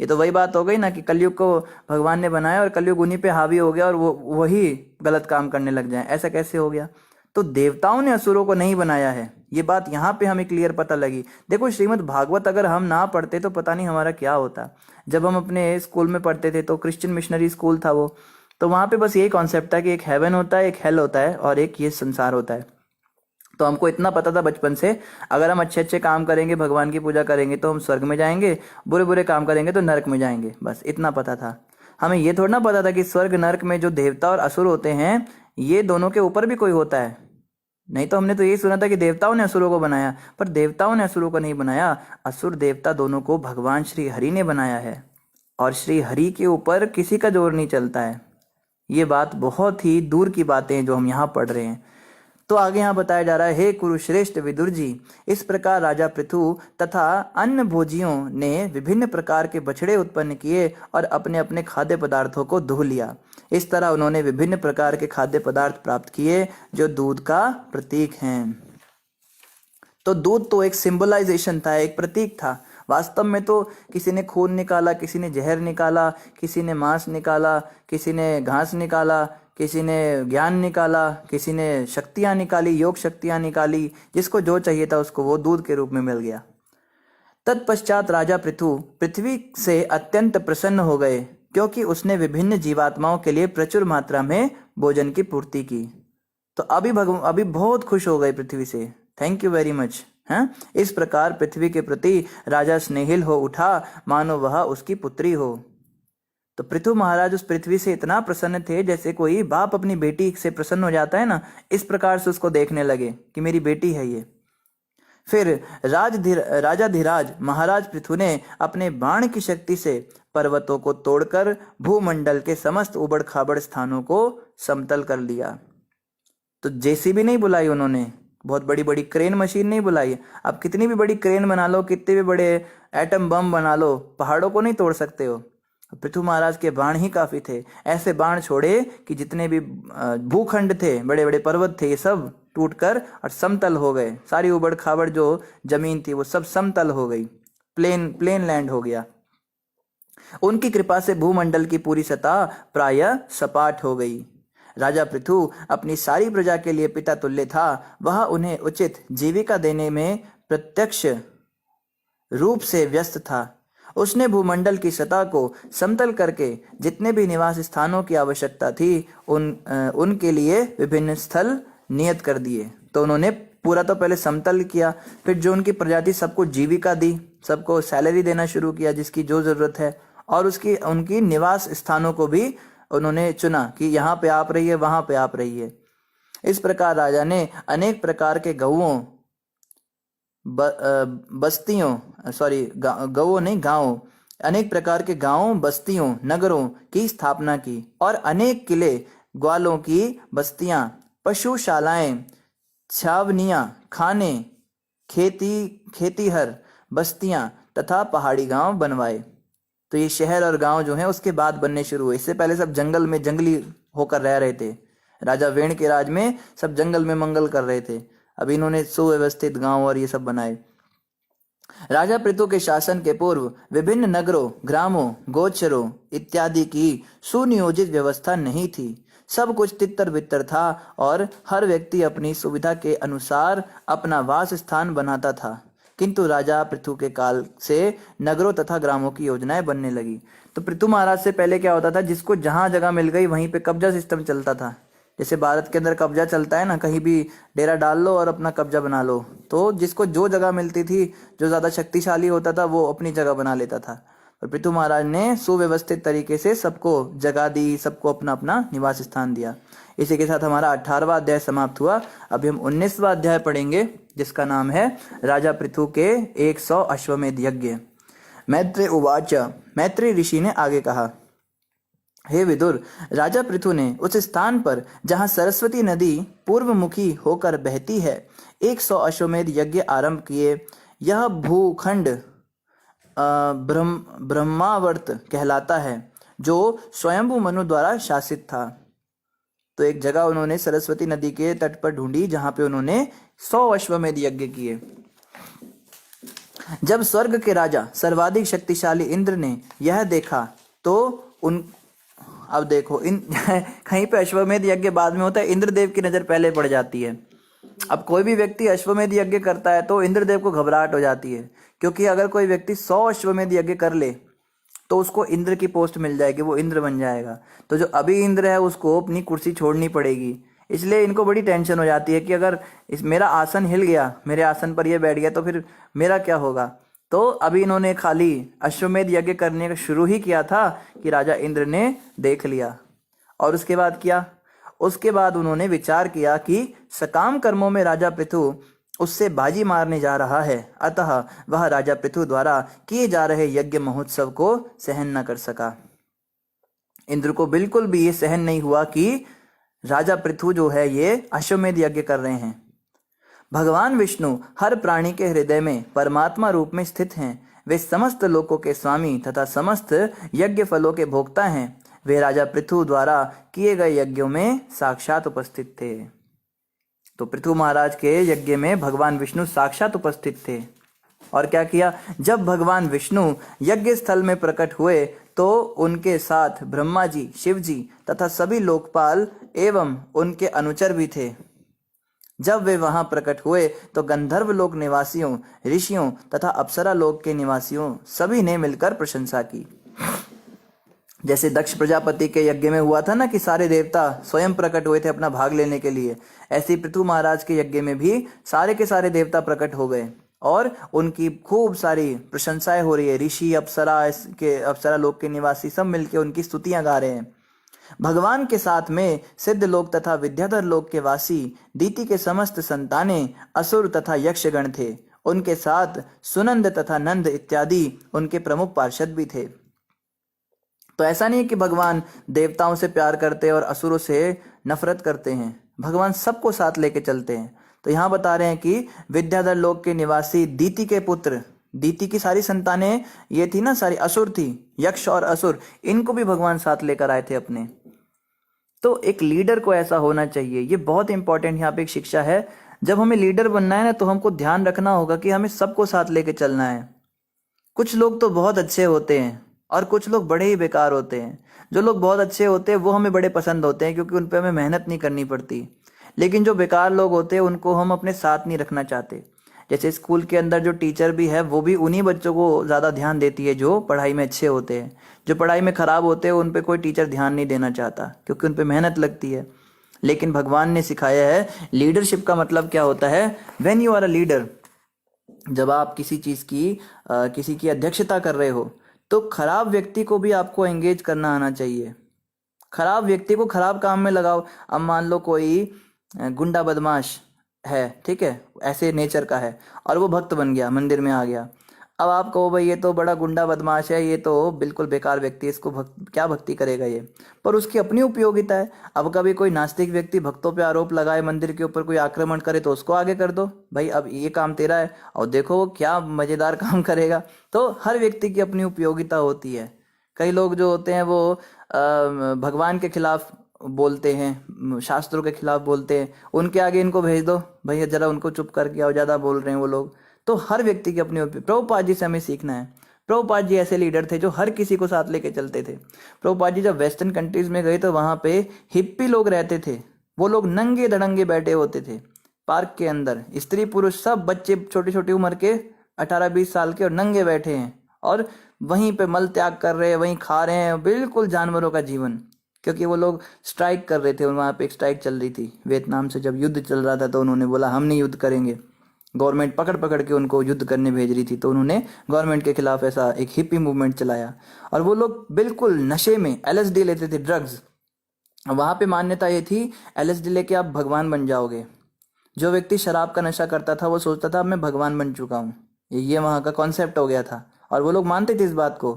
ये तो वही बात हो गई ना कि कलयुग को भगवान ने बनाया और कलयुग उन्हीं पे हावी हो गया और वो वही गलत काम करने लग जाए, ऐसा कैसे हो गया? तो देवताओं ने असुरों को नहीं बनाया है, ये बात यहाँ पे हमें क्लियर पता लगी। देखो श्रीमद् भागवत अगर हम ना पढ़ते तो पता नहीं हमारा क्या होता। जब हम अपने स्कूल में पढ़ते थे तो क्रिश्चियन मिशनरी स्कूल था वो, तो वहाँ पे बस यही कॉन्सेप्ट था कि एक हेवन होता है, एक हेल होता है और एक ये संसार होता है। तो हमको इतना पता था बचपन से, अगर हम अच्छे अच्छे काम करेंगे, भगवान की पूजा करेंगे तो हम स्वर्ग में जाएंगे, बुरे बुरे काम करेंगे तो नरक में जाएंगे, बस इतना पता था। हमें ये थोड़ा ना पता था कि स्वर्ग नरक में जो देवता और असुर होते हैं ये दोनों के ऊपर भी कोई होता है। नहीं तो हमने तो यही सुना था कि देवताओं ने असुरों को बनाया, पर देवताओं ने असुरों को नहीं बनाया, असुर देवता दोनों को भगवान श्री हरि ने बनाया है और श्री हरि के ऊपर किसी का जोर नहीं चलता है। ये बात बहुत ही दूर की बातें हैं जो हम यहाँ पढ़ रहे हैं। तो आगे यहाँ बताया जा रहा है, हे कुरुश्रेष्ठ विदुर जी, इस प्रकार राजा पृथु तथा अन्य भोजियों ने विभिन्न प्रकार के बछड़े उत्पन्न किए और अपने अपने खाद्य पदार्थों को धो लिया। इस तरह उन्होंने विभिन्न प्रकार के खाद्य पदार्थ प्राप्त किए जो दूध का प्रतीक हैं। तो दूध तो एक सिंबलाइजेशन था, एक प्रतीक था। वास्तव में तो किसी ने खून निकाला, किसी ने जहर निकाला, किसी ने मांस निकाला, किसी ने घास निकाला, किसी ने ज्ञान निकाला, किसी ने शक्तियां निकाली, योग शक्तियां निकाली, जिसको जो चाहिए था उसको वो दूध के रूप में मिल गया। तत्पश्चात राजा पृथु पृथ्वी से अत्यंत प्रसन्न हो गए क्योंकि उसने विभिन्न जीवात्माओं के लिए प्रचुर मात्रा में भोजन की पूर्ति की। तो अभी बहुत खुश हो गए पृथ्वी से, थैंक यू वेरी मच। हैं? इस प्रकार पृथ्वी के प्रति राजा स्नेहिल हो उठा मानो वह उसकी पुत्री हो। तो पृथु महाराज उस पृथ्वी से इतना प्रसन्न थे जैसे कोई बाप अपनी बेटी से प्रसन्न हो जाता है ना, इस प्रकार से उसको देखने लगे कि मेरी बेटी है ये। फिर राजा धीराज महाराज पृथु ने अपने बाण की शक्ति से पर्वतों को तोड़कर भूमंडल के समस्त उबड़ खाबड़ स्थानों को समतल कर लिया। तो जेसीबी नहीं बुलाई उन्होंने, बहुत बड़ी बड़ी क्रेन मशीन नहीं बुलाई। आप कितनी भी बड़ी क्रेन बना लो, कितने भी बड़े एटम बम बना लो, पहाड़ों को नहीं तोड़ सकते हो। पृथु महाराज के बाण ही काफी थे। ऐसे बाण छोड़े कि जितने भी भूखंड थे, बड़े बड़े पर्वत थे, ये सब टूटकर और समतल हो गए। सारी उबड़ खाबड़ जो जमीन थी वो सब समतल हो गई, प्लेन लैंड हो गया। उनकी कृपा से भूमंडल की पूरी सतह प्रायः सपाट हो गई। राजा पृथु अपनी सारी प्रजा के लिए पिता तुल्य था। वह उन्हें उचित जीविका देने में प्रत्यक्ष रूप से व्यस्त था। उसने भूमंडल की सतह को समतल करके जितने भी निवास स्थानों की आवश्यकता थी उनके लिए विभिन्न स्थल नियत कर दिए। तो उन्होंने पूरा तो पहले समतल किया, फिर जो उनकी प्रजाति सबको जीविका दी, सबको सैलरी देना शुरू किया जिसकी जो जरूरत है, और उनकी निवास स्थानों को भी उन्होंने चुना कि यहाँ पे आप रहिए, वहां पे आप रहिए। इस प्रकार राजा ने अनेक प्रकार के गांवों अनेक प्रकार के गांवों, बस्तियों, नगरों की स्थापना की और अनेक किले, ग्वालों की बस्तियां, पशुशालाएं, छावनियां, खाने, खेतीहर बस्तियां तथा पहाड़ी गांव बनवाए। तो ये शहर और गांव जो है उसके बाद बनने शुरू हुए। इससे पहले सब जंगल में जंगली होकर रह रहे थे। राजा वेण के राज में सब जंगल में मंगल कर रहे थे। अब इन्होंने सुव्यवस्थित गांव और ये सब बनाए। राजा पृथु के शासन के पूर्व विभिन्न नगरों, ग्रामों, गोचरों इत्यादि की सुनियोजित व्यवस्था नहीं थी। सब कुछ तितर बितर था और हर व्यक्ति अपनी सुविधा के अनुसार अपना वास स्थान बनाता था। किंतु राजा पृथु के काल से नगरों तथा ग्रामों की योजनाएं बनने लगी। तो पृथु महाराज से पहले क्या होता था, जिसको जहां जगह मिल गई वहीं पे कब्जा सिस्टम चलता था। जैसे भारत के अंदर कब्जा चलता है ना, कहीं भी डेरा डाल लो और अपना कब्जा बना लो। तो जिसको जो जगह मिलती थी, जो ज्यादा शक्तिशाली होता था वो अपनी जगह बना लेता था। और पृथु महाराज ने सुव्यवस्थित तरीके से सबको जगह दी, सबको अपना अपना निवास स्थान दिया। इसी के साथ हमारा 18वां अध्याय समाप्त हुआ। अभी हम 19वां अध्याय पढ़ेंगे जिसका नाम है राजा पृथु के 100 अश्वमेध यज्ञ। मैत्रेय उवाच, मैत्रेय ऋषि ने आगे कहा, हे विदुर, राजा पृथु ने उस स्थान पर जहाँ सरस्वती नदी पूर्वमुखी होकर बहती है 100 अश्वमेध यज्ञ आरंभ किए। यह भूखंड ब्रह्मावर्त कहलाता है जो स्वयंभू मनु द्वारा शासित था। तो एक जगह उन्होंने सरस्वती नदी के तट पर ढूंढी जहां पे उन्होंने 100 अश्वमेध यज्ञ किए। जब स्वर्ग के राजा सर्वाधिक शक्तिशाली इंद्र ने यह देखा तो अब देखो कहीं पे अश्वमेध यज्ञ बाद में होता है, इंद्रदेव की नजर पहले पड़ जाती है। अब कोई भी व्यक्ति अश्वमेध यज्ञ करता है तो इंद्रदेव को घबराहट हो जाती है, क्योंकि अगर कोई व्यक्ति 100 अश्वमेध यज्ञ कर ले तो उसको इंद्र की पोस्ट मिल जाएगी, वो इंद्र बन जाएगा। तो जो अभी इंद्र है उसको अपनी कुर्सी छोड़नी पड़ेगी। इसलिए इनको बड़ी टेंशन हो जाती है कि अगर मेरा आसन हिल गया, मेरे आसन पर ये बैठ गया तो फिर मेरा क्या होगा। तो अभी इन्होंने खाली अश्वमेध यज्ञ करने का शुरू ही किया था कि राजा इंद्र ने देख लिया। और उसके बाद क्या, उसके बाद उन्होंने विचार किया कि सकाम कर्मों में राजा पृथु उससे बाजी मारने जा रहा है, अतः वह राजा पृथु द्वारा किए जा रहे यज्ञ महोत्सव को सहन न कर सका। इंद्र को बिल्कुल भी ये सहन नहीं हुआ कि राजा पृथु जो है ये अश्वमेध यज्ञ कर रहे हैं। भगवान विष्णु हर प्राणी के हृदय में परमात्मा रूप में स्थित हैं। वे समस्त लोकों के स्वामी तथा समस्त यज्ञ फलों के भोक्ता हैं। वे राजा पृथु द्वारा किए गए यज्ञों में साक्षात उपस्थित थे। तो पृथु महाराज के यज्ञ में भगवान विष्णु साक्षात उपस्थित थे। और क्या किया, जब भगवान विष्णु यज्ञ स्थल में प्रकट हुए तो उनके साथ ब्रह्मा जी, शिव जी तथा सभी लोकपाल एवं उनके अनुचर भी थे। जब वे वहां प्रकट हुए तो गंधर्व लोक निवासियों, ऋषियों तथा अप्सरा लोक के निवासियों सभी ने मिलकर प्रशंसा की। जैसे दक्ष प्रजापति के यज्ञ में हुआ था ना कि सारे देवता स्वयं प्रकट हुए थे अपना भाग लेने के लिए, ऐसे पृथु महाराज के यज्ञ में भी सारे के सारे देवता प्रकट हो गए और उनकी खूब सारी प्रशंसाएं हो रही है। ऋषि, अप्सरा लोक के निवासी सब मिलके उनकी स्तुतियां गा रहे हैं। भगवान के साथ में सिद्ध लोक तथा विद्याधर लोक के वासी दीति के समस्त संतानें, असुर तथा यक्षगण थे। उनके साथ सुनंद तथा नंद इत्यादि उनके प्रमुख पार्षद भी थे। तो ऐसा नहीं कि भगवान देवताओं से प्यार करते हैं और असुरों से नफरत करते हैं, भगवान सबको साथ लेके चलते हैं। तो यहाँ बता रहे हैं कि विद्याधर लोक के निवासी दीति के पुत्र, दीति की सारी संतानें ये थी ना, सारी असुर थी, यक्ष और असुर, इनको भी भगवान साथ लेकर आए थे अपने। तो एक लीडर को ऐसा होना चाहिए, ये बहुत इंपॉर्टेंट यहाँ पे एक शिक्षा है। जब हमें लीडर बनना है ना तो हमको ध्यान रखना होगा कि हमें सबको साथ लेके चलना है। कुछ लोग तो बहुत अच्छे होते हैं और कुछ लोग बड़े ही बेकार होते हैं। जो लोग बहुत अच्छे होते हैं वो हमें बड़े पसंद होते हैं क्योंकि उन पे हमें मेहनत नहीं करनी पड़ती। लेकिन जो बेकार लोग होते हैं उनको हम अपने साथ नहीं रखना चाहते। जैसे स्कूल के अंदर जो टीचर भी है वो भी उन्हीं बच्चों को ज़्यादा ध्यान देती है जो पढ़ाई में अच्छे होते हैं। जो पढ़ाई में ख़राब होते हैं उन पे कोई टीचर ध्यान नहीं देना चाहता क्योंकि उन पे मेहनत लगती है। लेकिन भगवान ने सिखाया है लीडरशिप का मतलब क्या होता है। When you are a leader, जब आप किसी चीज़ की किसी की अध्यक्षता कर रहे हो तो खराब व्यक्ति को भी आपको एंगेज करना आना चाहिए। खराब व्यक्ति को खराब काम में लगाओ। अब मान लो कोई गुंडा बदमाश है, ठीक है, ऐसे नेचर का है और वो भक्त बन गया, मंदिर में आ गया। अब आप कहो भाई ये तो बड़ा गुंडा बदमाश है, ये तो बिल्कुल बेकार व्यक्ति है, इसको क्या भक्ति करेगा ये, पर उसकी अपनी उपयोगिता है। अब कभी कोई नास्तिक व्यक्ति भक्तों पे आरोप लगाए, मंदिर के ऊपर कोई आक्रमण करे तो उसको आगे कर दो भाई, अब ये काम तेरा है और देखो वो क्या मजेदार काम करेगा। तो हर व्यक्ति की अपनी उपयोगिता होती है। कई लोग जो होते हैं वो भगवान के खिलाफ बोलते हैं, शास्त्रों के खिलाफ बोलते हैं, उनके आगे इनको भेज दो भैया जरा उनको चुप करके आओ, ज़्यादा बोल रहे हैं वो लोग। तो हर व्यक्ति की अपनी, प्रभुपाद जी से हमें सीखना है। प्रभुपाद जी ऐसे लीडर थे जो हर किसी को साथ लेके चलते थे। प्रभुपाद जी जब वेस्टर्न कंट्रीज में गए तो वहाँ पे हिप्पी लोग रहते थे। वो लोग नंगे धड़ंगे बैठे होते थे पार्क के अंदर, स्त्री पुरुष सब, बच्चे छोटी छोटी उम्र के 18-20 साल के और नंगे बैठे हैं और वहीं पे मल त्याग कर रहे हैं, वहीं खा रहे हैं, बिल्कुल जानवरों का जीवन। क्योंकि वो लोग स्ट्राइक कर रहे थे, वहाँ पे एक स्ट्राइक चल रही थी वियतनाम से, जब युद्ध चल रहा था तो उन्होंने बोला हम नहीं युद्ध करेंगे। गवर्नमेंट पकड़ पकड़ के उनको युद्ध करने भेज रही थी, तो उन्होंने गवर्नमेंट के खिलाफ ऐसा एक हिप्पी मूवमेंट चलाया। और वो लोग बिल्कुल नशे में LSD लेते थे, ड्रग्स। वहाँ पे मान्यता ये थी, LSD लेके आप भगवान बन जाओगे। जो व्यक्ति शराब का नशा करता था वो सोचता था अब मैं भगवान बन चुका हूँ, ये वहाँ का कॉन्सेप्ट हो गया था, और वो लोग मानते थे इस बात को।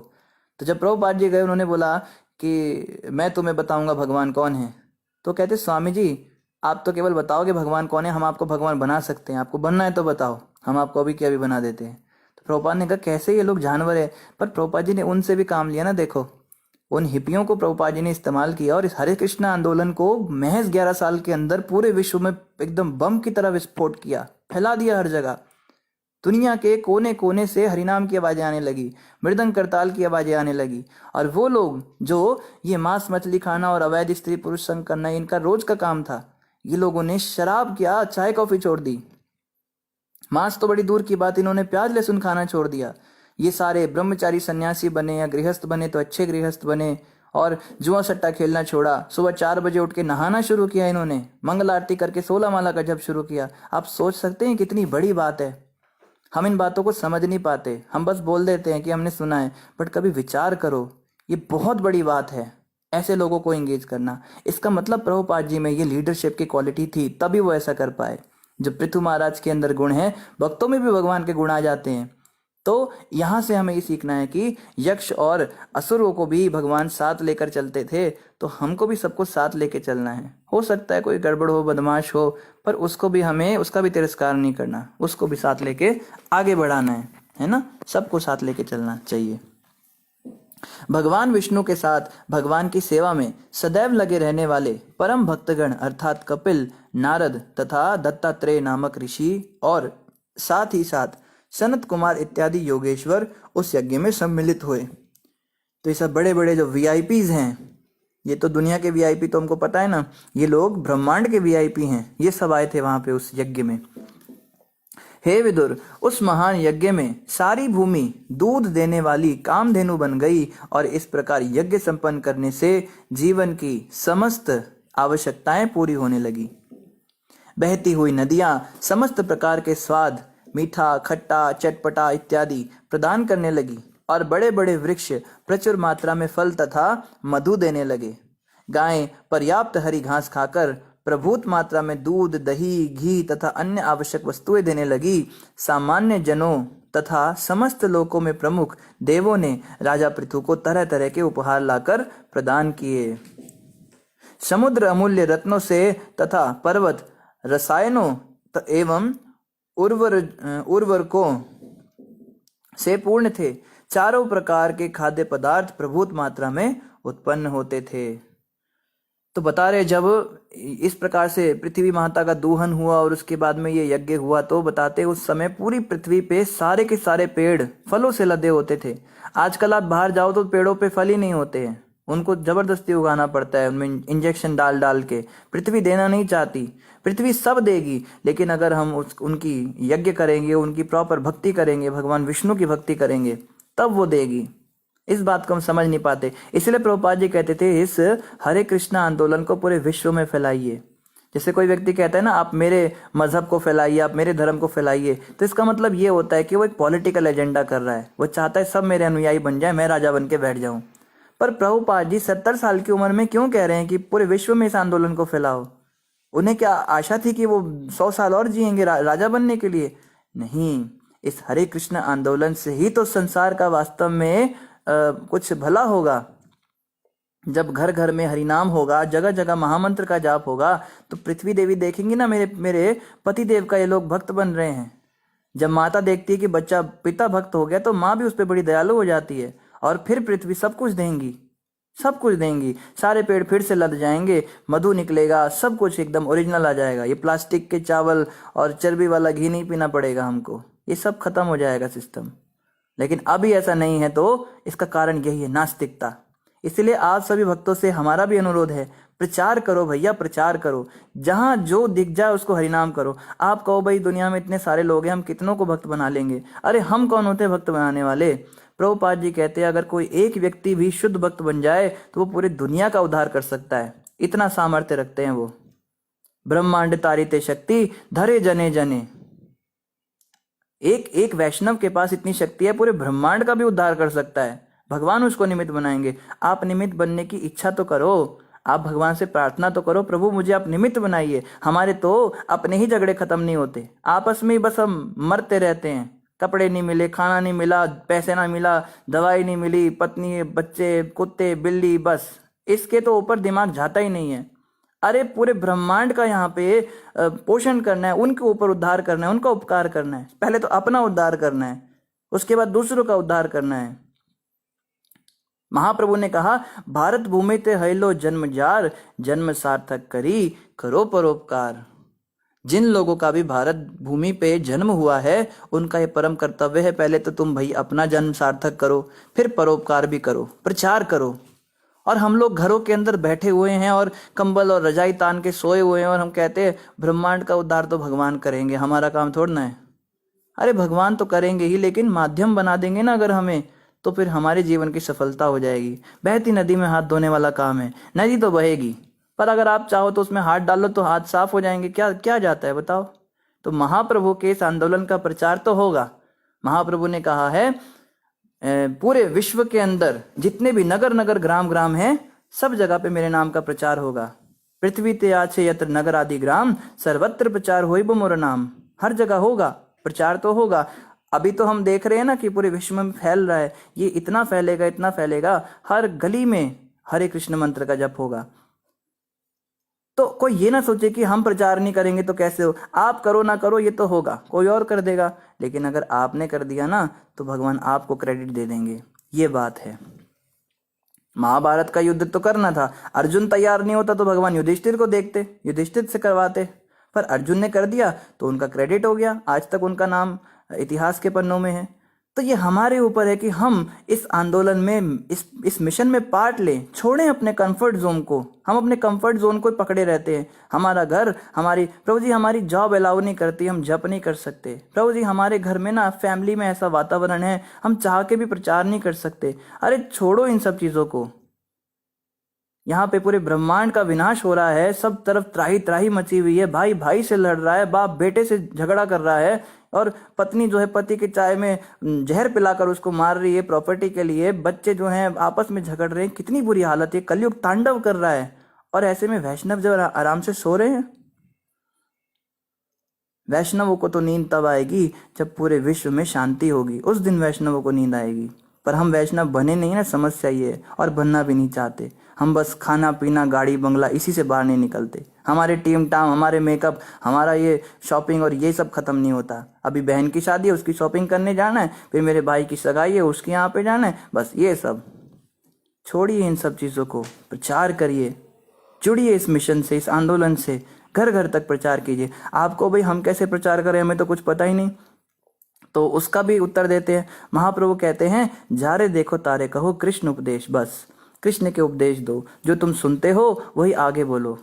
तो जब प्रभुपाद जी गए, उन्होंने बोला कि मैं तुम्हें बताऊंगा भगवान कौन है। तो कहते स्वामी जी आप तो केवल बताओगे भगवान कौन है, हम आपको भगवान बना सकते हैं, आपको बनना है तो बताओ, हम आपको अभी क्या भी बना देते हैं। तो प्रभुपाद ने कहा कैसे, ये लोग जानवर है। पर प्रभुपाद जी ने उनसे भी काम लिया ना। देखो उन हिप्पियों को प्रभुपाद जी ने इस्तेमाल किया और इस हरे कृष्णा आंदोलन को महज 11 साल के अंदर पूरे विश्व में एकदम बम की तरह विस्फोट किया, फैला दिया हर जगह। दुनिया के कोने कोने से हरिनाम की आवाजें आने लगी, मृदंग करताल की आवाजें आने लगी। और वो लोग जो ये मांस मछली खाना और अवैध स्त्री पुरुष संग करना इनका रोज का काम था, ये लोगों ने शराब क्या चाय कॉफी छोड़ दी। मांस तो बड़ी दूर की बात, इन्होंने प्याज लहसुन खाना छोड़ दिया। ये सारे ब्रह्मचारी सन्यासी बने या गृहस्थ बने तो अच्छे गृहस्थ बने, और जुआ सट्टा खेलना छोड़ा। सुबह 4 बजे उठ के नहाना शुरू किया इन्होंने, मंगल आरती करके 16 माला का जप शुरू किया। आप सोच सकते हैं कितनी बड़ी बात है। हम इन बातों को समझ नहीं पाते, हम बस बोल देते हैं कि हमने सुना है, बट कभी विचार करो, ये बहुत बड़ी बात है ऐसे लोगों को एंगेज करना। इसका मतलब प्रभुपाद जी में ये लीडरशिप की क्वालिटी थी, तभी वो ऐसा कर पाए। जो पृथु महाराज के अंदर गुण है, भक्तों में भी भगवान के गुण आ जाते हैं। तो यहाँ से हमें ये सीखना है कि यक्ष और असुरों को भी भगवान साथ लेकर चलते थे, तो हमको भी सबको साथ लेके चलना है। हो सकता है कोई गड़बड़ हो, बदमाश हो, पर उसको भी हमें उसका भी तिरस्कार नहीं करना, उसको भी साथ लेके आगे बढ़ाना है ना। सबको साथ लेके चलना चाहिए। भगवान विष्णु के साथ भगवान की सेवा में सदैव लगे रहने वाले परम भक्तगण अर्थात कपिल, नारद तथा दत्तात्रेय नामक ऋषि और साथ ही साथ सनत कुमार इत्यादि योगेश्वर उस यज्ञ में सम्मिलित हुए। तो ये सब बड़े बड़े जो VIPs हैं, ये तो दुनिया के VIP तो हमको पता है ना, ये लोग ब्रह्मांड के VIP हैं। ये सब आए थे वहां पे उस यज्ञ में। हे विदुर, उस महान यज्ञ में सारी भूमि दूध देने वाली कामधेनु बन गई, और इस प्रकार यज्ञ संपन्न करने से जीवन की समस्त आवश्यकताएं पूरी होने लगी। बहती हुई नदियां समस्त प्रकार के स्वाद, मीठा, खट्टा, चटपटा इत्यादि प्रदान करने लगी, और बड़े बड़े वृक्ष प्रचुर मात्रा में फल तथा मधु देने लगे। गायें पर्याप्त हरी घास खाकर प्रभूत मात्रा में दूध, दही, घी तथा अन्य आवश्यक वस्तुएं देने लगी। सामान्य जनों तथा समस्त लोकों में प्रमुख देवों ने राजा पृथु को तरह तरह के उपहार लाकर प्रदान किए। समुद्र अमूल्य रत्नों से तथा पर्वत रसायनों एवं उर्वरकों से पूर्ण थे। चारों प्रकार के खाद्य पदार्थ प्रभुत मात्रा में उत्पन्न होते थे। तो बता रहे जब इस प्रकार से पृथ्वी माता का दूहन हुआ और उसके बाद में ये यज्ञ हुआ, तो बताते उस समय पूरी पृथ्वी पे सारे के सारे पेड़ फलों से लदे होते थे। आजकल आप बाहर जाओ तो पेड़ों पे फल ही नहीं होते हैं, उनको जबरदस्ती उगाना पड़ता है, उनमें इंजेक्शन डाल डाल के। पृथ्वी देना नहीं चाहती, पृथ्वी सब देगी, लेकिन अगर हम उनकी यज्ञ करेंगे, उनकी प्रॉपर भक्ति करेंगे, भगवान विष्णु की भक्ति करेंगे, तब वो देगी। इस बात को हम समझ नहीं पाते। इसलिए प्रभुपाद जी कहते थे इस हरे कृष्णा आंदोलन को पूरे विश्व में फैलाइए। जैसे कोई व्यक्ति कहता है ना आप मेरे मजहब को फैलाइए, आप मेरे धर्म को फैलाइए, तो इसका मतलब ये होता है कि वो एक पॉलिटिकल एजेंडा कर रहा है। वो चाहता है सब मेरे अनुयायी बन जाए, मैं राजा बन के बैठ जाऊं। पर प्रभुपाद जी 70 साल की उम्र में क्यों कह रहे हैं कि पूरे विश्व में इस आंदोलन को फैलाओ? उन्हें क्या आशा थी कि वो 100 साल और जिएंगे राजा बनने के लिए? नहीं, इस हरे कृष्ण आंदोलन से ही तो संसार का वास्तव में कुछ भला होगा। जब घर घर में हरिनाम होगा, जगह जगह महामंत्र का जाप होगा, तो पृथ्वी देवी देखेंगी ना मेरे पति देव का ये लोग भक्त बन रहे हैं। जब माता देखती है कि बच्चा पिता भक्त हो गया, तो माँ भी उस पर बड़ी दयालु हो जाती है, और फिर पृथ्वी सब कुछ देंगी, सब कुछ देंगी। सारे पेड़ फिर से लद जाएंगे, मधु निकलेगा, सब कुछ एकदम ओरिजिनल आ जाएगा। ये प्लास्टिक के चावल और चर्बी वाला घी नहीं पीना पड़ेगा हमको, ये सब खत्म हो जाएगा सिस्टम। लेकिन अभी ऐसा नहीं है, तो इसका कारण यही है, नास्तिकता। इसलिए आप सभी भक्तों से हमारा भी अनुरोध है, प्रचार करो भैया, प्रचार करो। जहां जो दिख जाए उसको हरिनाम करो। आप कहो भाई दुनिया में इतने सारे लोग हैं, हम कितनों को भक्त बना लेंगे। अरे हम कौन होते हैं भक्त बनाने वाले? प्रभुपाद जी कहते हैं अगर कोई एक व्यक्ति भी शुद्ध भक्त बन जाए तो वो पूरी दुनिया का उद्धार कर सकता है, इतना सामर्थ्य रखते हैं वो। ब्रह्मांड तारिते शक्ति धरे जने जने। एक एक वैष्णव के पास इतनी शक्ति है, पूरे ब्रह्मांड का भी उद्धार कर सकता है। भगवान उसको निमित्त बनाएंगे। आप निमित्त बनने की इच्छा तो करो, आप भगवान से प्रार्थना तो करो, प्रभु मुझे आप निमित्त बनाइए। हमारे तो अपने ही झगड़े खत्म नहीं होते, आपस में ही बस हम मरते रहते हैं। कपड़े नहीं मिले, खाना नहीं मिला, पैसे ना मिला, दवाई नहीं मिली, पत्नी, बच्चे, कुत्ते, बिल्ली, बस इसके तो ऊपर दिमाग जाता ही नहीं है। अरे पूरे ब्रह्मांड का यहाँ पे पोषण करना है, उनके ऊपर उद्धार करना है, उनका उपकार करना है। पहले तो अपना उद्धार करना है, उसके बाद दूसरों का उद्धार करना है। महाप्रभु ने कहा, भारत भूमि ते हयलो जन्म जार, जन्म सार्थक करी करो परोपकार। जिन लोगों का भी भारत भूमि पे जन्म हुआ है, उनका ये परम कर्तव्य है, पहले तो तुम भाई अपना जन्म सार्थक करो, फिर परोपकार भी करो, प्रचार करो। और हम लोग घरों के अंदर बैठे हुए हैं और कंबल और रजाई तान के सोए हुए हैं, और हम कहते हैं ब्रह्मांड का उद्धार तो भगवान करेंगे, हमारा काम थोड़ा ना है। अरे भगवान तो करेंगे ही, लेकिन माध्यम बना देंगे ना अगर हमें, तो फिर हमारे जीवन की सफलता हो जाएगी। बहती नदी में हाथ धोने वाला काम है, नदी तो बहेगी, पर अगर आप चाहो तो उसमें हाथ डालो तो हाथ साफ हो जाएंगे। क्या क्या जाता है बताओ। तो महाप्रभु के इस आंदोलन का प्रचार तो होगा। महाप्रभु ने कहा है पूरे विश्व के अंदर जितने भी नगर नगर ग्राम ग्राम हैं, सब जगह पे मेरे नाम का प्रचार होगा। पृथ्वी ते आछे यत्र नगर आदि ग्राम, सर्वत्र प्रचार होई बो मोर नाम। हर जगह होगा प्रचार तो होगा। अभी तो हम देख रहे हैं ना कि पूरे विश्व में फैल रहा है, ये इतना फैलेगा इतना फैलेगा, हर गली में हरे कृष्ण मंत्र का जप होगा। तो कोई ये ना सोचे कि हम प्रचार नहीं करेंगे तो कैसे हो, आप करो ना करो ये तो होगा, कोई और कर देगा, लेकिन अगर आपने कर दिया ना तो भगवान आपको क्रेडिट दे देंगे। ये बात है। महाभारत का युद्ध तो करना था, अर्जुन तैयार नहीं होता तो भगवान युधिष्ठिर को देखते, युधिष्ठिर से करवाते, पर अर्जुन ने कर दिया तो उनका क्रेडिट हो गया, आज तक उनका नाम इतिहास के पन्नों में है। तो ये हमारे ऊपर है कि हम इस आंदोलन में, इस मिशन में पार्ट लें, छोड़ें अपने कंफर्ट जोन को। हम अपने कंफर्ट जोन को पकड़े रहते हैं। हमारा घर, हमारी प्रभु जी हमारी जॉब अलाउ नहीं करती, हम जप नहीं कर सकते। प्रभु जी हमारे घर में ना फैमिली में ऐसा वातावरण है, हम चाह के भी प्रचार नहीं कर सकते। अरे छोड़ो इन सब चीज़ों को। यहाँ पे पूरे ब्रह्मांड का विनाश हो रहा है, सब तरफ त्राही त्राही मची हुई है, भाई भाई से लड़ रहा है, बाप बेटे से झगड़ा कर रहा है, और पत्नी जो है पति के चाय में जहर पिलाकर उसको मार रही है प्रॉपर्टी के लिए, बच्चे जो हैं आपस में झगड़ रहे हैं, कितनी बुरी हालत है, कलयुग तांडव कर रहा है। और ऐसे में वैष्णव जब आराम से सो रहे हैं। वैष्णवों को तो नींद तब आएगी जब पूरे विश्व में शांति होगी, उस दिन वैष्णवों को नींद आएगी। पर हम वैष्णव बने नहीं ना, समस्या ये है, और बनना भी नहीं चाहते। हम बस खाना पीना गाड़ी बंगला इसी से बाहर नहीं निकलते। हमारे टीम टाम, हमारे मेकअप, हमारा ये शॉपिंग और ये सब खत्म नहीं होता। अभी बहन की शादी है उसकी शॉपिंग करने जाना है, फिर मेरे भाई की सगाई है उसके यहाँ पे जाना है, बस ये सब छोड़िए। इन सब चीज़ों को प्रचार करिए, जुड़िए इस मिशन से, इस आंदोलन से, घर घर तक प्रचार कीजिए। आपको भाई हम कैसे प्रचार करें, हमें तो कुछ पता ही नहीं, तो उसका भी उत्तर देते हैं। महाप्रभु कहते हैं, जारे देखो तारे कहो कृष्ण उपदेश, बस कृष्ण के उपदेश दो, जो तुम सुनते हो वही आगे बोलो।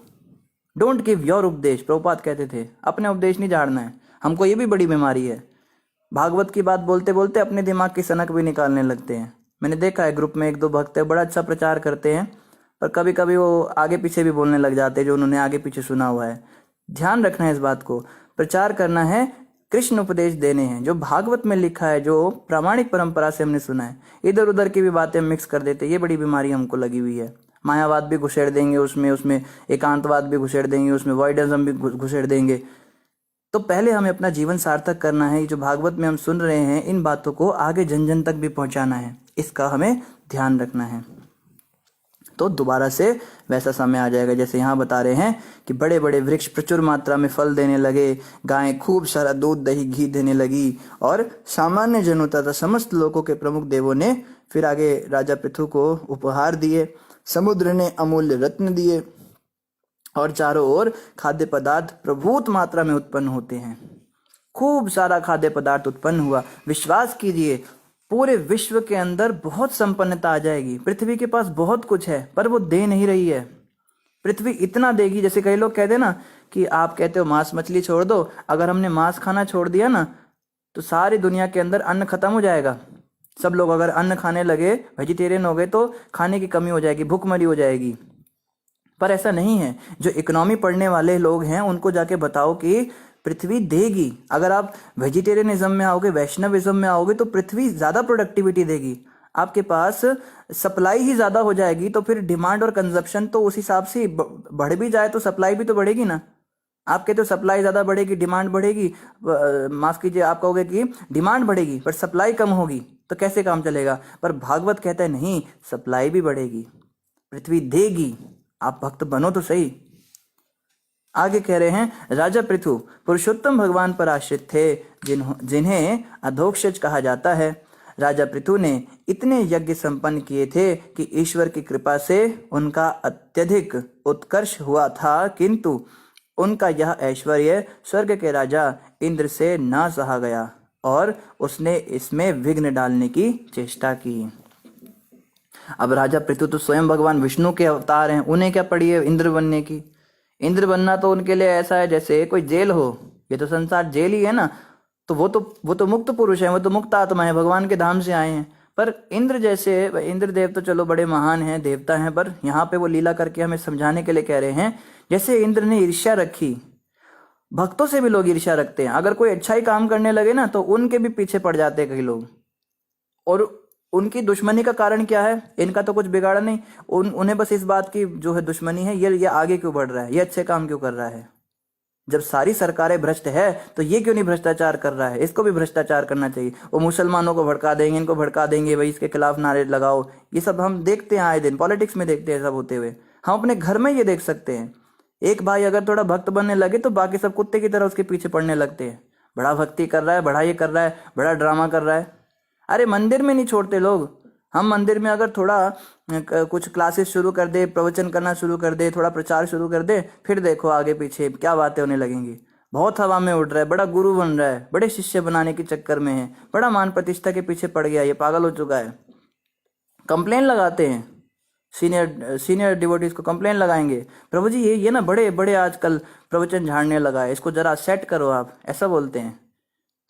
डोंट गिव योर उपदेश, प्रभुपाद कहते थे, अपने उपदेश नहीं झाड़ना है। हमको ये भी बड़ी बीमारी है, भागवत की बात बोलते बोलते अपने दिमाग की सनक भी निकालने लगते हैं। मैंने देखा है ग्रुप में एक दो भक्त है, बड़ा अच्छा प्रचार करते हैं, पर कभी कभी वो आगे पीछे भी बोलने लग जाते हैं जो उन्होंने आगे पीछे सुना हुआ है। ध्यान रखना है इस बात को, प्रचार करना है, कृष्ण उपदेश देने हैं, जो भागवत में लिखा है, जो प्रामाणिक परंपरा से हमने सुना है। इधर उधर की भी बातें मिक्स कर देते, ये बड़ी बीमारी हमको लगी हुई है। मायावाद भी घुसेड़ देंगे उसमें एकांतवाद भी घुसेड़ देंगे उसमें, वॉइडिज्म भी घुसेड़ देंगे। तो पहले हमें अपना जीवन सार्थक करना है। जो भागवत में हम सुन रहे हैं, इन बातों को आगे जन जन तक भी पहुंचाना है, इसका हमें ध्यान रखना है। तो दोबारा से वैसा समय आ जाएगा जैसे यहाँ बता रहे हैं कि बड़े बड़े वृक्ष प्रचुर मात्रा में फल देने लगे, गायें खूब सारा दूध दही घी देने लगी, और सामान्य जनों तथा समस्त लोगों के प्रमुख देवों ने फिर आगे राजा पृथु को उपहार दिए, समुद्र ने अमूल्य रत्न दिए, और चारों ओर खाद्य पदार्थ प्रभुत मात्रा में उत्पन्न होते हैं। खूब सारा खाद्य पदार्थ उत्पन्न हुआ। विश्वास कीजिए, पूरे विश्व के अंदर बहुत संपन्नता आ जाएगी। पृथ्वी के पास बहुत कुछ है, पर वो दे नहीं रही है। पृथ्वी इतना देगी, जैसे कई लोग कहते हैं ना कि आप कहते हो मांस मछली छोड़ दो, अगर हमने मांस खाना छोड़ दिया ना तो सारी दुनिया के अंदर अन्न खत्म हो जाएगा। सब लोग अगर अन्न खाने लगे, वेजिटेरियन हो गए, तो खाने की कमी हो जाएगी, भूखमरी हो जाएगी। पर ऐसा नहीं है। जो इकोनॉमी पढ़ने वाले लोग हैं उनको जाके बताओ कि पृथ्वी देगी। अगर आप वेजिटेरियनिज्म में आओगे, वैष्णविज्म में आओगे, तो पृथ्वी ज़्यादा प्रोडक्टिविटी देगी। आपके पास सप्लाई ही ज़्यादा हो जाएगी, तो फिर डिमांड और कंजप्शन तो उस हिसाब से बढ़ भी जाए तो सप्लाई भी तो बढ़ेगी ना। आप कहते हो सप्लाई ज़्यादा बढ़ेगी, डिमांड बढ़ेगी, माफ़ कीजिए, आप कहोगे कि डिमांड बढ़ेगी पर सप्लाई कम होगी, तो कैसे काम चलेगा। पर भागवत कहता है नहीं, सप्लाई भी बढ़ेगी, पृथ्वी देगी, आप भक्त बनो तो सही। आगे कह रहे हैं, राजा पृथु पुरुषोत्तम भगवान पर आश्रित थे, जिन्हें अधोक्षज कहा जाता है। राजा पृथु ने इतने यज्ञ संपन्न किए थे कि ईश्वर की कृपा से उनका अत्यधिक उत्कर्ष हुआ था, किंतु उनका यह ऐश्वर्य स्वर्ग के राजा इंद्र से ना सहा गया और उसने इसमें विघ्न डालने की चेष्टा की। अब राजा पृथु तो स्वयं भगवान विष्णु के अवतार हैं, उन्हें क्या पड़ी है इंद्र बनने की। इंद्र बनना तो उनके लिए ऐसा है जैसे कोई जेल हो, ये तो संसार जेल ही है ना। तो वो तो मुक्त पुरुष है, वो तो मुक्त आत्मा है, भगवान के धाम से आए हैं। पर इंद्र जैसे, इंद्र देव तो चलो बड़े महान हैं, देवता हैं, पर यहाँ पे वो लीला करके हमें समझाने के लिए कह रहे हैं, जैसे इंद्र ने ईर्ष्या रखी, भक्तों से भी लोग ईर्ष्या रखते हैं। अगर कोई अच्छा ही काम करने लगे ना तो उनके भी पीछे पड़ जाते हैं कई लोग, और उनकी दुश्मनी का कारण क्या है, इनका तो कुछ बिगाड़ा नहीं, उन्हें बस इस बात की जो है दुश्मनी है, ये आगे क्यों बढ़ रहा है, ये अच्छे काम क्यों कर रहा है। जब सारी सरकारें भ्रष्ट है तो ये क्यों नहीं भ्रष्टाचार कर रहा है, इसको भी भ्रष्टाचार करना चाहिए। वो मुसलमानों को भड़का देंगे, इनको भड़का देंगे, भाई इसके खिलाफ नारे लगाओ, ये सब हम देखते हैं आए दिन, पॉलिटिक्स में देखते हैं सब होते हुए। हम अपने घर में ये देख सकते हैं, एक भाई अगर थोड़ा भक्त बनने लगे तो बाकी सब कुत्ते की तरह उसके पीछे पड़ने लगते हैं, बड़ा भक्ति कर रहा है, बड़ा ये कर रहा है, बड़ा ड्रामा कर रहा है। अरे मंदिर में नहीं छोड़ते लोग। हम मंदिर में अगर थोड़ा कुछ क्लासेस शुरू कर दे, प्रवचन करना शुरू कर दे, थोड़ा प्रचार शुरू कर दे, फिर देखो आगे पीछे क्या बातें होने लगेंगी। बहुत हवा में उड़ रहा है, बड़ा गुरु बन रहा है, बड़े शिष्य बनाने के चक्कर में है, बड़ा मान प्रतिष्ठा के पीछे पड़ गया, ये पागल हो चुका है। कंप्लेन लगाते हैं, सीनियर डिवोटीज को कंप्लेन लगाएंगे, प्रभु जी ये ना बड़े बड़े आजकल प्रवचन झाड़ने लगा है, इसको जरा सेट करो आप, ऐसा बोलते हैं।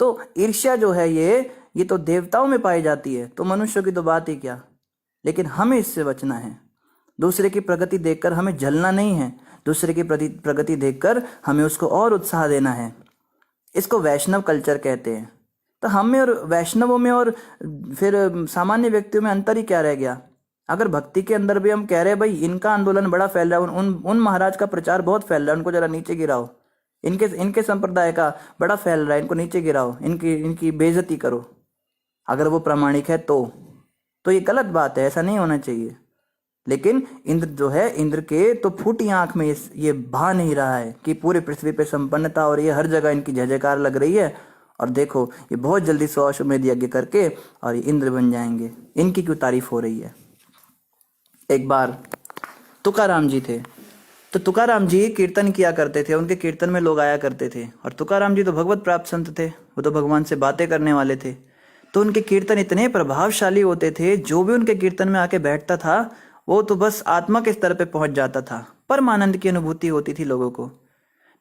तो ईर्ष्या जो है ये तो देवताओं में पाई जाती है, तो मनुष्यों की तो बात ही क्या। लेकिन हमें इससे बचना है। दूसरे की प्रगति देखकर हमें जलना नहीं है, दूसरे की प्रगति देखकर हमें उसको और उत्साह देना है। इसको वैष्णव कल्चर कहते हैं। तो हम में और वैष्णवों में और फिर सामान्य व्यक्तियों में अंतर ही क्या रह गया। अगर भक्ति के अंदर भी हम कह रहे हैं भाई इनका आंदोलन बड़ा फैल रहा है, उन महाराज का प्रचार बहुत फैल रहा है, उनको जरा नीचे गिराओ, इनके संप्रदाय का बड़ा फैल रहा है, इनको नीचे गिराओ, इनकी बेइज्जती करो, अगर वो प्रामाणिक है तो ये गलत बात है, ऐसा नहीं होना चाहिए। लेकिन इंद्र जो है, इंद्र के तो फूटी आंख में ये भा नहीं रहा है कि पूरे पृथ्वी पे संपन्नता और ये हर जगह इनकी जय जयकार लग रही है, और देखो ये बहुत जल्दी 100 अश्वमेध यज्ञ करके और ये इंद्र बन जाएंगे, इनकी क्यों तारीफ हो रही है। एक बार तुकाराम जी थे, तो तुकाराम जी कीर्तन किया करते थे, उनके कीर्तन में लोग आया करते थे, और तुकाराम जी तो भगवत प्राप्त संत थे, वो तो भगवान से बातें करने वाले थे। तो उनके कीर्तन इतने प्रभावशाली होते थे, जो भी उनके कीर्तन में आके बैठता था वो तो बस आत्मा के स्तर पे पहुंच जाता था, परमानंद की अनुभूति होती थी लोगों को।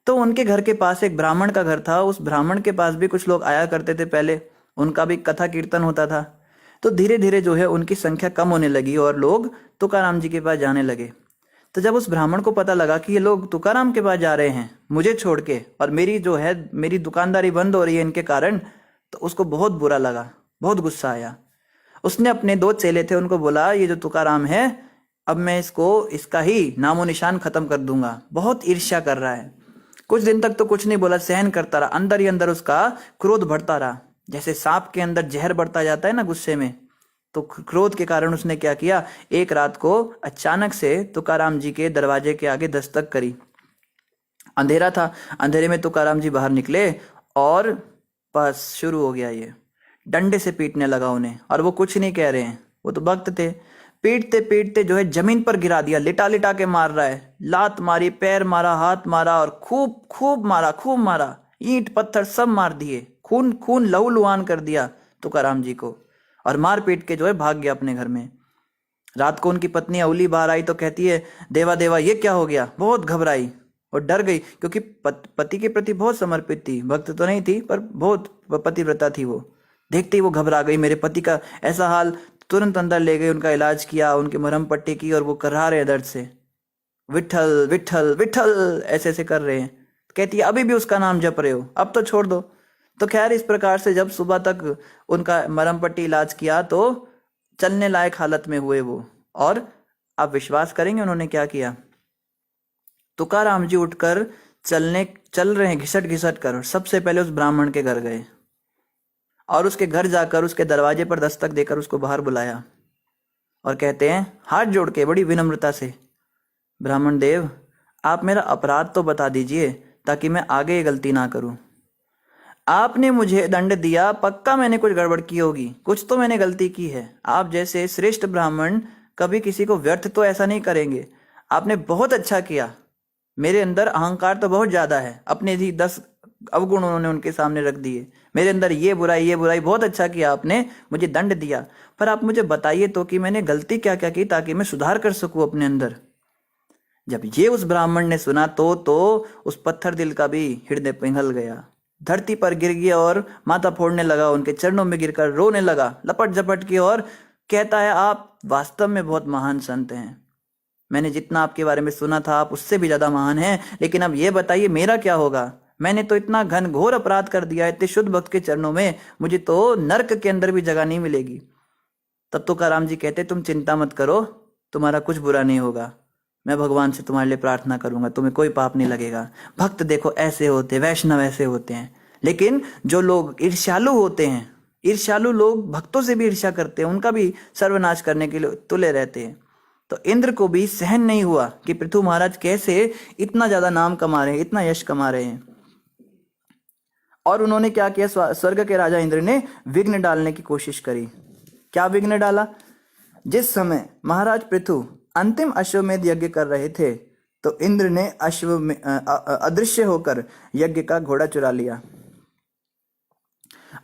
तो उनके घर के पास एक ब्राह्मण का घर था, उस ब्राह्मण के पास भी कुछ लोग आया करते थे पहले, उनका भी कथा कीर्तन होता था। तो धीरे धीरे जो है उनकी संख्या कम होने लगी और लोग तुकाराम जी के पास जाने लगे। तो जब उस ब्राह्मण को पता लगा कि ये लोग तुकाराम के पास जा रहे हैं मुझे छोड़ के, और मेरी दुकानदारी बंद हो रही है इनके कारण, तो उसको बहुत बुरा लगा, बहुत गुस्सा आया। उसने अपने 2 चेले थे, उनको बोला ये जो तुकाराम है अब मैं इसका ही नामो निशान खत्म कर दूंगा, बहुत ईर्ष्या कर रहा है। कुछ दिन तक तो कुछ नहीं बोला, सहन करता रहा, अंदर ही अंदर उसका क्रोध बढ़ता रहा, जैसे सांप के अंदर जहर बढ़ता जाता है ना गुस्से में। तो क्रोध के कारण उसने क्या किया, एक रात को अचानक से तुकाराम जी के दरवाजे के आगे दस्तक करी। अंधेरा था, अंधेरे में तुकाराम जी बाहर निकले और बस शुरू हो गया, ये डंडे से पीटने लगा उन्हें। और वो कुछ नहीं कह रहे हैं, वो तो भक्त थे। पीटते पीटते जो है जमीन पर गिरा दिया, लिटा लिटा के मार रहा है, लात मारी, पैर मारा, हाथ मारा, और खूब मारा, ईंट पत्थर सब मार दिए, खून लहूलुहान कर दिया तुकाराम जी को, और मार पीट के जो है भाग गया अपने घर में। रात को उनकी पत्नी अवली बाहर आई तो कहती है देवा देवा ये क्या हो गया। बहुत घबराई और डर गई, क्योंकि पति के प्रति बहुत समर्पित थी, भक्त तो नहीं थी पर बहुत पतिव्रता थी वो। देखते ही वो घबरा गई, मेरे पति का ऐसा हाल। तुरंत अंदर ले गए, उनका इलाज किया, उनकी मरहम पट्टी की, और वो करहा रहे दर्द से, विठल विठल विठल ऐसे ऐसे कर रहे हैं। कहती है अभी भी उसका नाम जप रहे हो, अब तो छोड़ दो। तो खैर इस प्रकार से जब सुबह तक उनका मरहम पट्टी इलाज किया तो चलने लायक हालत में हुए वो। और आप विश्वास करेंगे उन्होंने क्या किया? तुकाराम जी उठकर चल रहे हैं घिसट घिसट कर, और सबसे पहले उस ब्राह्मण के घर गए और उसके घर जाकर उसके दरवाजे पर दस्तक देकर उसको बाहर बुलाया और कहते हैं हाथ जोड़ के बड़ी विनम्रता से, ब्राह्मण देव आप मेरा अपराध तो बता दीजिए ताकि मैं आगे ये गलती ना करूं। आपने मुझे दंड दिया, पक्का मैंने कुछ गड़बड़ की होगी, कुछ तो मैंने गलती की है। आप जैसे श्रेष्ठ ब्राह्मण कभी किसी को व्यर्थ तो ऐसा नहीं करेंगे। आपने बहुत अच्छा किया। मेरे अंदर अहंकार तो बहुत ज्यादा है, अपने ही 10 अवगुण उन्होंने उनके सामने रख दिए। मेरे अंदर ये बुराई बहुत अच्छा किया आपने, मुझे दंड दिया, पर आप मुझे बताइए तो कि मैंने गलती क्या क्या की ताकि मैं सुधार कर सकूं अपने अंदर। जब ये उस ब्राह्मण ने सुना तो उस पत्थर दिल का भी हृदय पिघल गया, धरती पर गिर गया और माथा फोड़ने लगा, उनके चरणों में गिरकर रोने लगा लपट झपट के, और कहता है आप वास्तव में बहुत महान संत हैं। मैंने जितना आपके बारे में सुना था आप उससे भी ज्यादा महान हैं, लेकिन अब ये बताइए मेरा क्या होगा? मैंने तो इतना घनघोर अपराध कर दिया, इतने शुद्ध भक्त के चरणों में, मुझे तो नर्क के अंदर भी जगह नहीं मिलेगी। तब तुकाराम जी कहते तुम चिंता मत करो, तुम्हारा कुछ बुरा नहीं होगा, मैं भगवान से तुम्हारे लिए प्रार्थना करूंगा, तुम्हें कोई पाप नहीं लगेगा। भक्त देखो ऐसे होते, वैष्णव ऐसे होते हैं, लेकिन जो लोग ईर्ष्यालु होते हैं, ईर्ष्यालु लोग भक्तों से भी ईर्ष्या करते हैं, उनका भी सर्वनाश करने के लिए तुले रहते हैं। तो इंद्र को भी सहन नहीं हुआ कि पृथु महाराज कैसे इतना ज्यादा नाम कमा रहे हैं, इतना यश कमा रहे हैं। और उन्होंने क्या किया? स्वर्ग के राजा इंद्र ने विघ्न डालने की कोशिश करी। क्या विघ्न डाला? जिस समय महाराज पृथु अंतिम अश्वमेध यज्ञ कर रहे थे तो इंद्र ने अदृश्य होकर यज्ञ का घोड़ा चुरा लिया।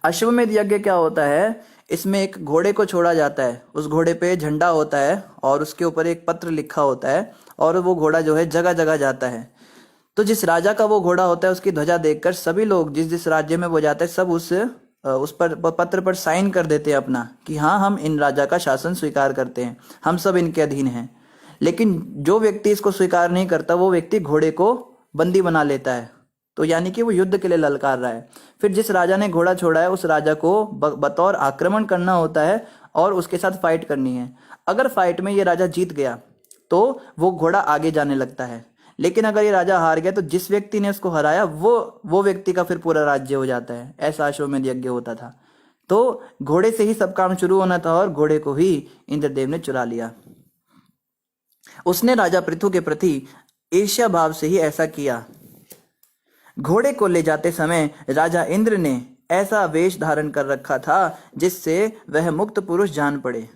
अश्वमेध यज्ञ क्या होता है? इसमें एक घोड़े को छोड़ा जाता है, उस घोड़े पे झंडा होता है और उसके ऊपर एक पत्र लिखा होता है, और वो घोड़ा जो है जगह जगह जाता है। तो जिस राजा का वो घोड़ा होता है उसकी ध्वजा देखकर सभी लोग जिस जिस राज्य में वो जाता है सब उस पर पत्र पर साइन कर देते हैं अपना कि हाँ हम इन राजा का शासन स्वीकार करते हैं, हम सब इनके अधीन हैं। लेकिन जो व्यक्ति इसको स्वीकार नहीं करता वो व्यक्ति घोड़े को बंदी बना लेता है, तो यानी कि वो युद्ध के लिए ललकार रहा है। फिर जिस राजा ने घोड़ा छोड़ा है उस राजा को बतौर आक्रमण करना होता है और उसके साथ फाइट करनी है। अगर फाइट में ये राजा जीत गया तो वो घोड़ा आगे जाने लगता है, लेकिन अगर ये राजा हार गया तो जिस व्यक्ति ने उसको हराया वो व्यक्ति का फिर पूरा राज्य हो जाता है। ऐसा अश्वमेध यज्ञ होता था। तो घोड़े से ही सब काम शुरू होना था और घोड़े को ही इंद्रदेव ने चुरा लिया। उसने राजा पृथु के प्रति ईर्ष्या भाव से ही ऐसा किया। घोड़े को ले जाते समय राजा इंद्र ने ऐसा वेश धारण कर रखा था जिससे वह मुक्त पुरुष जान पड़े,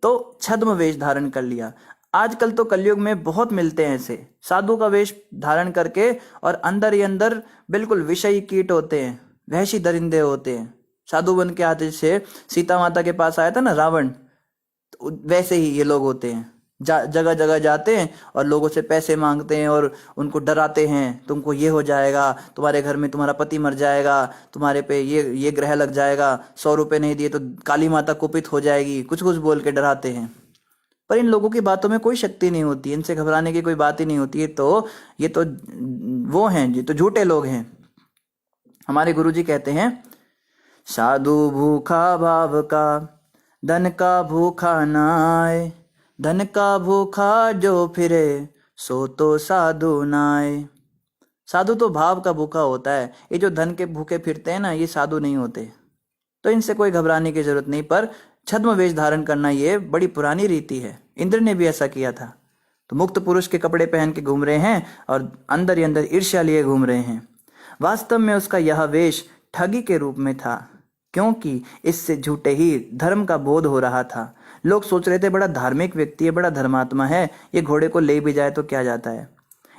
तो छद्म वेश धारण कर लिया। आजकल तो कलयुग में बहुत मिलते हैं ऐसे साधु का वेश धारण करके, और अंदर ही अंदर बिल्कुल विषयी कीट होते हैं, वहशी दरिंदे होते हैं। साधु बन के आते से सीता माता के पास आया था ना रावण, तो वैसे ही ये लोग होते हैं। जगह जगह जाते हैं और लोगों से पैसे मांगते हैं और उनको डराते हैं, तुमको ये हो जाएगा, तुम्हारे घर में तुम्हारा पति मर जाएगा, तुम्हारे पे ये ग्रह लग जाएगा, 100 रुपए नहीं दिए तो काली माता कुपित हो जाएगी, कुछ कुछ बोल के डराते हैं। पर इन लोगों की बातों में कोई शक्ति नहीं होती, इनसे घबराने की कोई बात ही नहीं होती है। तो ये तो वो हैं, ये तो झूठे लोग हैं। हमारे गुरुजी कहते हैं साधु भूखा भाव का, धन का भूखा नाय, धन का भूखा जो फिरे सो तो साधु नाय। साधु तो भाव का भूखा होता है, ये जो धन के भूखे फिरते हैं ना ये साधु नहीं होते। तो इनसे कोई घबराने की जरूरत नहीं, पर छद्म वेश धारण करना ये बड़ी पुरानी रीति है। इंद्र ने भी ऐसा किया था। तो मुक्त पुरुष के कपड़े पहन के घूम रहे हैं और अंदर ही अंदर ईर्ष्या लिए घूम रहे हैं। वास्तव में उसका यह वेश ठगी के रूप में था, क्योंकि इससे झूठे ही धर्म का बोध हो रहा था। लोग सोच रहे थे बड़ा धार्मिक व्यक्ति है, बड़ा धर्मात्मा है, ये घोड़े को ले भी जाए तो क्या जाता है।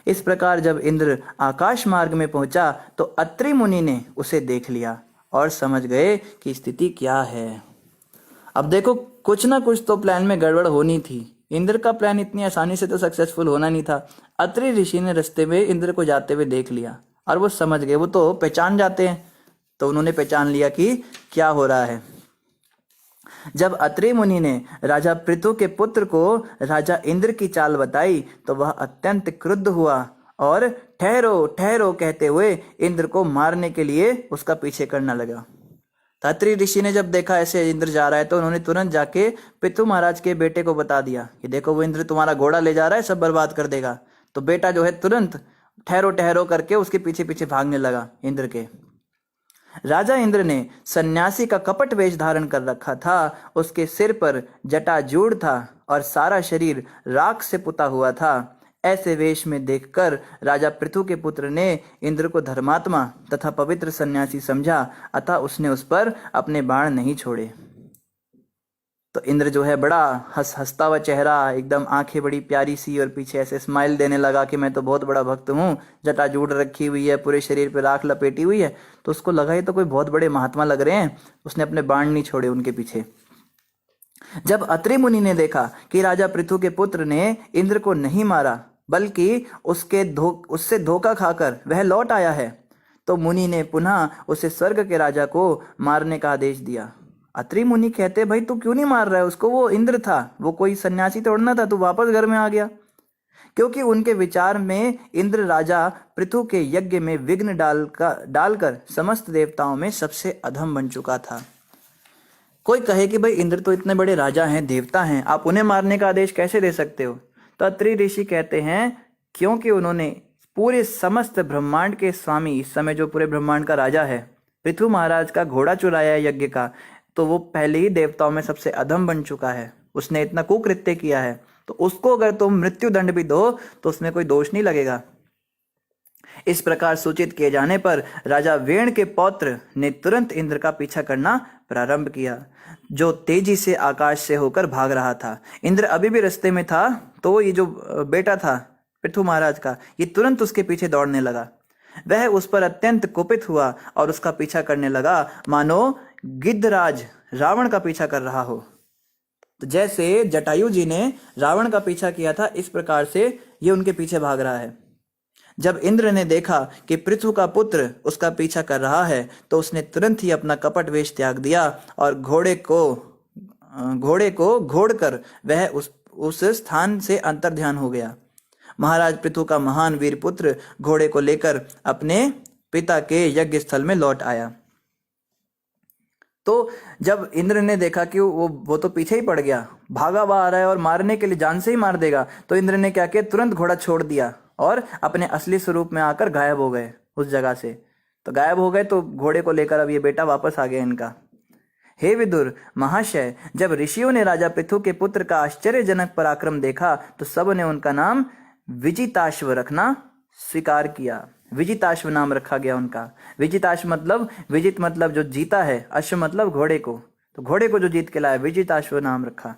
इस प्रकार जब इंद्र आकाश मार्ग में पहुंचा तो अत्रि मुनि ने उसे देख लिया और समझ गए कि स्थिति क्या है। अब देखो कुछ ना कुछ तो प्लान में गड़बड़ होनी थी। इंद्र का प्लान इतनी आसानी से तो सक्सेसफुल होना नहीं था। अत्रि ऋषि ने रास्ते में इंद्र को जाते हुए देख लिया और वो समझ गए, वो तो पहचान जाते हैं। तो उन्होंने पहचान लिया कि क्या हो रहा है। जब अत्रि मुनि ने राजा पृथु के पुत्र को राजा इंद्र की चाल बताई तो वह अत्यंत क्रुद्ध हुआ और ठहरो ठहरो कहते हुए इंद्र को मारने के लिए उसका पीछे करना लगा। अत्रि ऋषि ने जब देखा ऐसे इंद्र जा रहा है तो उन्होंने तुरंत जाके पृथु महाराज के बेटे को बता दिया कि देखो वो इंद्र तुम्हारा घोड़ा ले जा रहा है, सब बर्बाद कर देगा। तो बेटा जो है तुरंत ठहरो ठहरो करके उसके पीछे पीछे भागने लगा इंद्र के। राजा इंद्र ने सन्यासी का कपट वेश धारण कर रखा था, उसके सिर पर जटाजूड़ था और सारा शरीर राख से पुता हुआ था। ऐसे वेश में देखकर राजा पृथु के पुत्र ने इंद्र को धर्मात्मा तथा पवित्र सन्यासी समझा, अतः उसने उस पर अपने बाण नहीं छोड़े। तो इंद्र जो है बड़ा हंसता हुआ चेहरा, एकदम आंखें बड़ी प्यारी सी और पीछे ऐसे स्माइल देने लगा कि मैं तो बहुत बड़ा भक्त हूँ, जटाजूड़ रखी हुई है, पूरे शरीर पे राख लपेटी हुई है। तो उसको लगा ये तो कोई बहुत बड़े महात्मा लग रहे हैं। उसने अपने बाण नहीं छोड़े उनके पीछे। जब अत्रि मुनि ने देखा कि राजा पृथु के पुत्र ने इंद्र को नहीं मारा बल्कि उससे धोखा खाकर वह लौट आया है, तो मुनि ने पुनः उसे स्वर्ग के राजा को मारने का आदेश दिया। अत्रि मुनि कहते भाई तू क्यों नहीं मार रहा है उसको, वो इंद्र था, वो कोई सन्यासी तोड़ना था, तू वापस घर में आ गया। क्योंकि उनके विचार में इंद्र राजा पृथु के यज्ञ में विघ्न डालकर समस्त देवताओं में सबसे अधम बन चुका था। कोई कहे कि भाई इंद्र तो इतने बड़े राजा हैं, देवता हैं, आप उन्हें मारने का आदेश कैसे दे सकते हो? तो अत्रि ऋषि कहते हैं क्योंकि उन्होंने पूरे समस्त ब्रह्मांड के स्वामी, इस समय जो पूरे ब्रह्मांड का राजा है, पृथु महाराज का घोड़ा चुराया यज्ञ का, तो वो पहले ही देवताओं में सबसे अधम बन चुका है। उसने इतना कुकृत्य किया है, तो उसको अगर तुम मृत्यु दंड भी दो तो उसमें कोई दोष नहीं लगेगा। इस प्रकार सूचित किए जाने पर राजा वेण के पौत्र ने तुरंत इंद्र का पीछा करना प्रारंभ किया, जो तेजी से आकाश से होकर भाग रहा था। इंद्र अभी भी रास्ते में था, तो ये जो बेटा था पृथु महाराज का, ये तुरंत उसके पीछे दौड़ने लगा। वह उस पर अत्यंत कुपित हुआ और उसका पीछा करने लगा मानो गिद्धराज रावण का पीछा कर रहा हो। तो जैसे जटायु जी ने रावण का पीछा किया था, इस प्रकार से ये उनके पीछे भाग रहा है। जब इंद्र ने देखा कि पृथु का पुत्र उसका पीछा कर रहा है, तो उसने तुरंत ही अपना कपट वेश त्याग दिया और घोड़े को घोड़कर वह उस स्थान से अंतर्ध्यान हो गया। महाराज पृथु का महान वीर पुत्र घोड़े को लेकर अपने पिता के यज्ञ स्थल में लौट आया। तो जब इंद्र ने देखा कि वो तो पीछे ही पड़ गया, भागा हुआ आ रहा है और मारने के लिए जान से ही मार देगा, तो इंद्र ने क्या किया, तुरंत घोड़ा छोड़ दिया और अपने असली स्वरूप में आकर गायब हो गए उस जगह से। तो गायब हो गए तो घोड़े को लेकर अब ये बेटा वापस आ गया इनका। हे विदुर महाशय, जब ऋषियों ने राजा पृथु के पुत्र का आश्चर्यजनक पराक्रम देखा तो सब ने उनका नाम विजिताश्व रखना स्वीकार किया। विजिताश्व नाम रखा गया उनका। विजिताश्व मतलब, विजित मतलब जो जीता है, अश्व मतलब घोड़े को, तो घोड़े को जो जीत के लाया, विजिताश्व नाम रखा।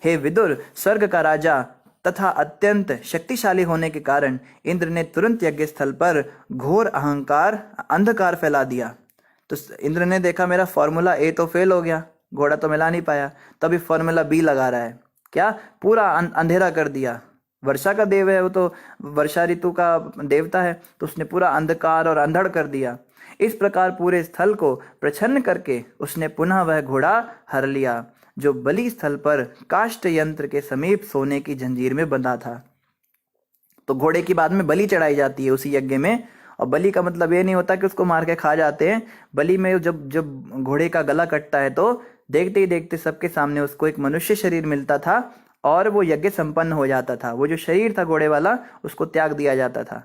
हे विदुर, स्वर्ग का राजा तथा अत्यंत शक्तिशाली होने के कारण इंद्र ने तुरंत यज्ञ स्थल पर घोर अंधकार फैला दिया। तो इंद्र ने देखा मेरा फॉर्मूला ए तो फेल हो गया, घोड़ा तो मिला नहीं पाया, तभी फॉर्मूला बी लगा रहा है। क्या? पूरा अंधेरा कर दिया। वर्षा का देव है वो, तो वर्षा ऋतु का देवता है, तो उसने पूरा अंधकार और अंधड़ कर दिया। इस प्रकार पूरे स्थल को प्रच्छन्न करके उसने पुनः वह घोड़ा हर लिया जो बलि स्थल पर काष्ठ यंत्र के समीप सोने की जंजीर में बंधा था। तो घोड़े की बाद में बलि चढ़ाई जाती है उसी यज्ञ में, और बलि का मतलब ये नहीं होता कि उसको मार के खा जाते हैं। बलि में जब घोड़े का गला कटता है तो देखते ही देखते सबके सामने उसको एक मनुष्य शरीर मिलता था और वो यज्ञ संपन्न हो जाता था। वो जो शरीर था घोड़े वाला, उसको त्याग दिया जाता था।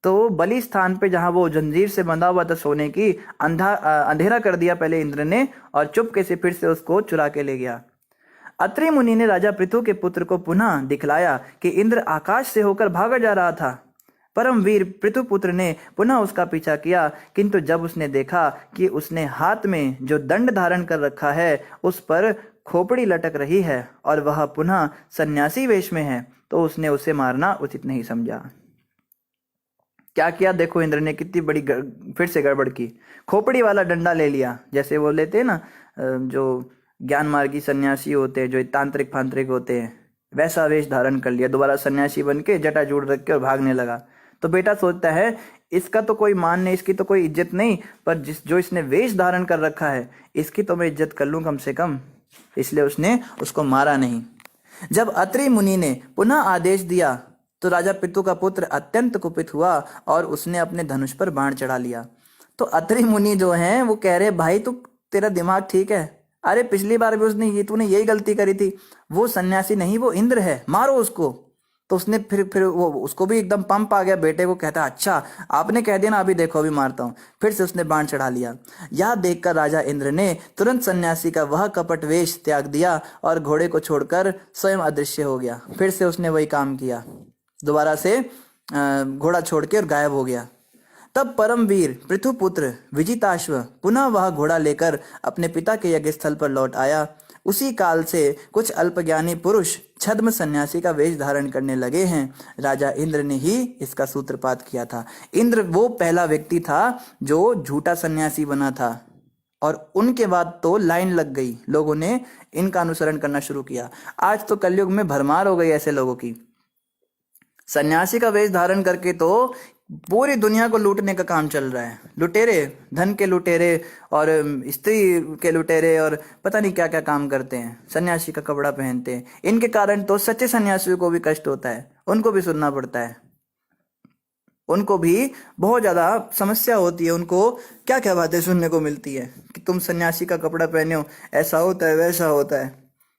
तो बलि स्थान पे जहां वो जंजीर से बंधा हुआ था सोने की, अंधेरा कर दिया पहले इंद्र ने, और चुपके से फिर से उसको चुरा के ले गया। अत्रि मुनि ने राजा पृथु के पुत्र को पुनः दिखलाया कि इंद्र आकाश से होकर भागा जा रहा था। परम वीर पृथु पुत्र ने पुनः उसका पीछा किया, किंतु जब उसने देखा कि उसने हाथ में जो दंड धारण कर रखा है उस पर खोपड़ी लटक रही है और वह पुनः सन्यासी वेश में है, तो उसने उसे मारना उचित नहीं समझा। क्या किया देखो, इंद्र ने कितनी बड़ी फिर से गड़बड़ की। खोपड़ी वाला डंडा ले लिया, जैसे वो लेते हैं ना जो ज्ञान मार्गी सन्यासी होते हैं, जो तांत्रिक फांत्रिक होते हैं, वैसा वेश धारण कर लिया, दोबारा सन्यासी बन के जटाजूड़ रख के और भागने लगा। तो बेटा सोचता है इसका तो कोई मान नहीं, इसकी तो कोई इज्जत नहीं, पर जो इसने वेश धारण कर रखा है इसकी तो मैं इज्जत कर लूं कम से कम, इसलिए उसने उसको मारा नहीं। जब अत्रि मुनि ने पुनः आदेश दिया तो राजा पितु का पुत्र अत्यंत कुपित हुआ और उसने अपने धनुष पर बाण चढ़ा लिया। तो अत्रि मुनि जो हैं वो कह रहे भाई तू तेरा दिमाग ठीक है? अरे पिछली बार भी उसने तूने यही गलती करी थी। वो सन्यासी नहीं, वो इंद्र है, मारो उसको। तो उसने फिर वो उसको भी एकदम पंप आ गया, बेटे को कहता अच्छा आपने कह दिया ना, अभी देखो अभी मारता हूँ। फिर से उसने बाण चढ़ा लिया। यह देखकर राजा इंद्र ने तुरंत सन्यासी का वह कपट वेश त्याग दिया और घोड़े को छोड़कर स्वयं अदृश्य हो गया। फिर से उसने वही काम किया, दोबारा से घोड़ा छोड़ के और गायब हो गया। तब परमवीर पृथुपुत्र विजिताश्व पुनः वह घोड़ा लेकर अपने पिता के यज्ञ स्थल पर लौट आया। उसी काल से कुछ अल्पज्ञानी पुरुष छद्म सन्यासी का वेश धारण करने लगे हैं। राजा इंद्र ने ही इसका सूत्रपात किया था। इंद्र वो पहला व्यक्ति था जो झूठा सन्यासी बना था, और उनके बाद तो लाइन लग गई, लोगों ने इनका अनुसरण करना शुरू किया। आज तो कलयुग में भरमार हो गई ऐसे लोगों की। सन्यासी का वेश धारण करके तो पूरी दुनिया को लूटने का काम चल रहा है। लुटेरे, धन के लुटेरे और स्त्री के लुटेरे और पता नहीं क्या क्या काम करते हैं, सन्यासी का कपड़ा पहनते हैं। इनके कारण तो सच्चे सन्यासियों को भी कष्ट होता है, उनको भी सुनना पड़ता है, उनको भी बहुत ज़्यादा समस्या होती है। उनको क्या क्या बातें सुनने को मिलती है कि तुम सन्यासी का कपड़ा पहने हो, ऐसा होता है वैसा होता है।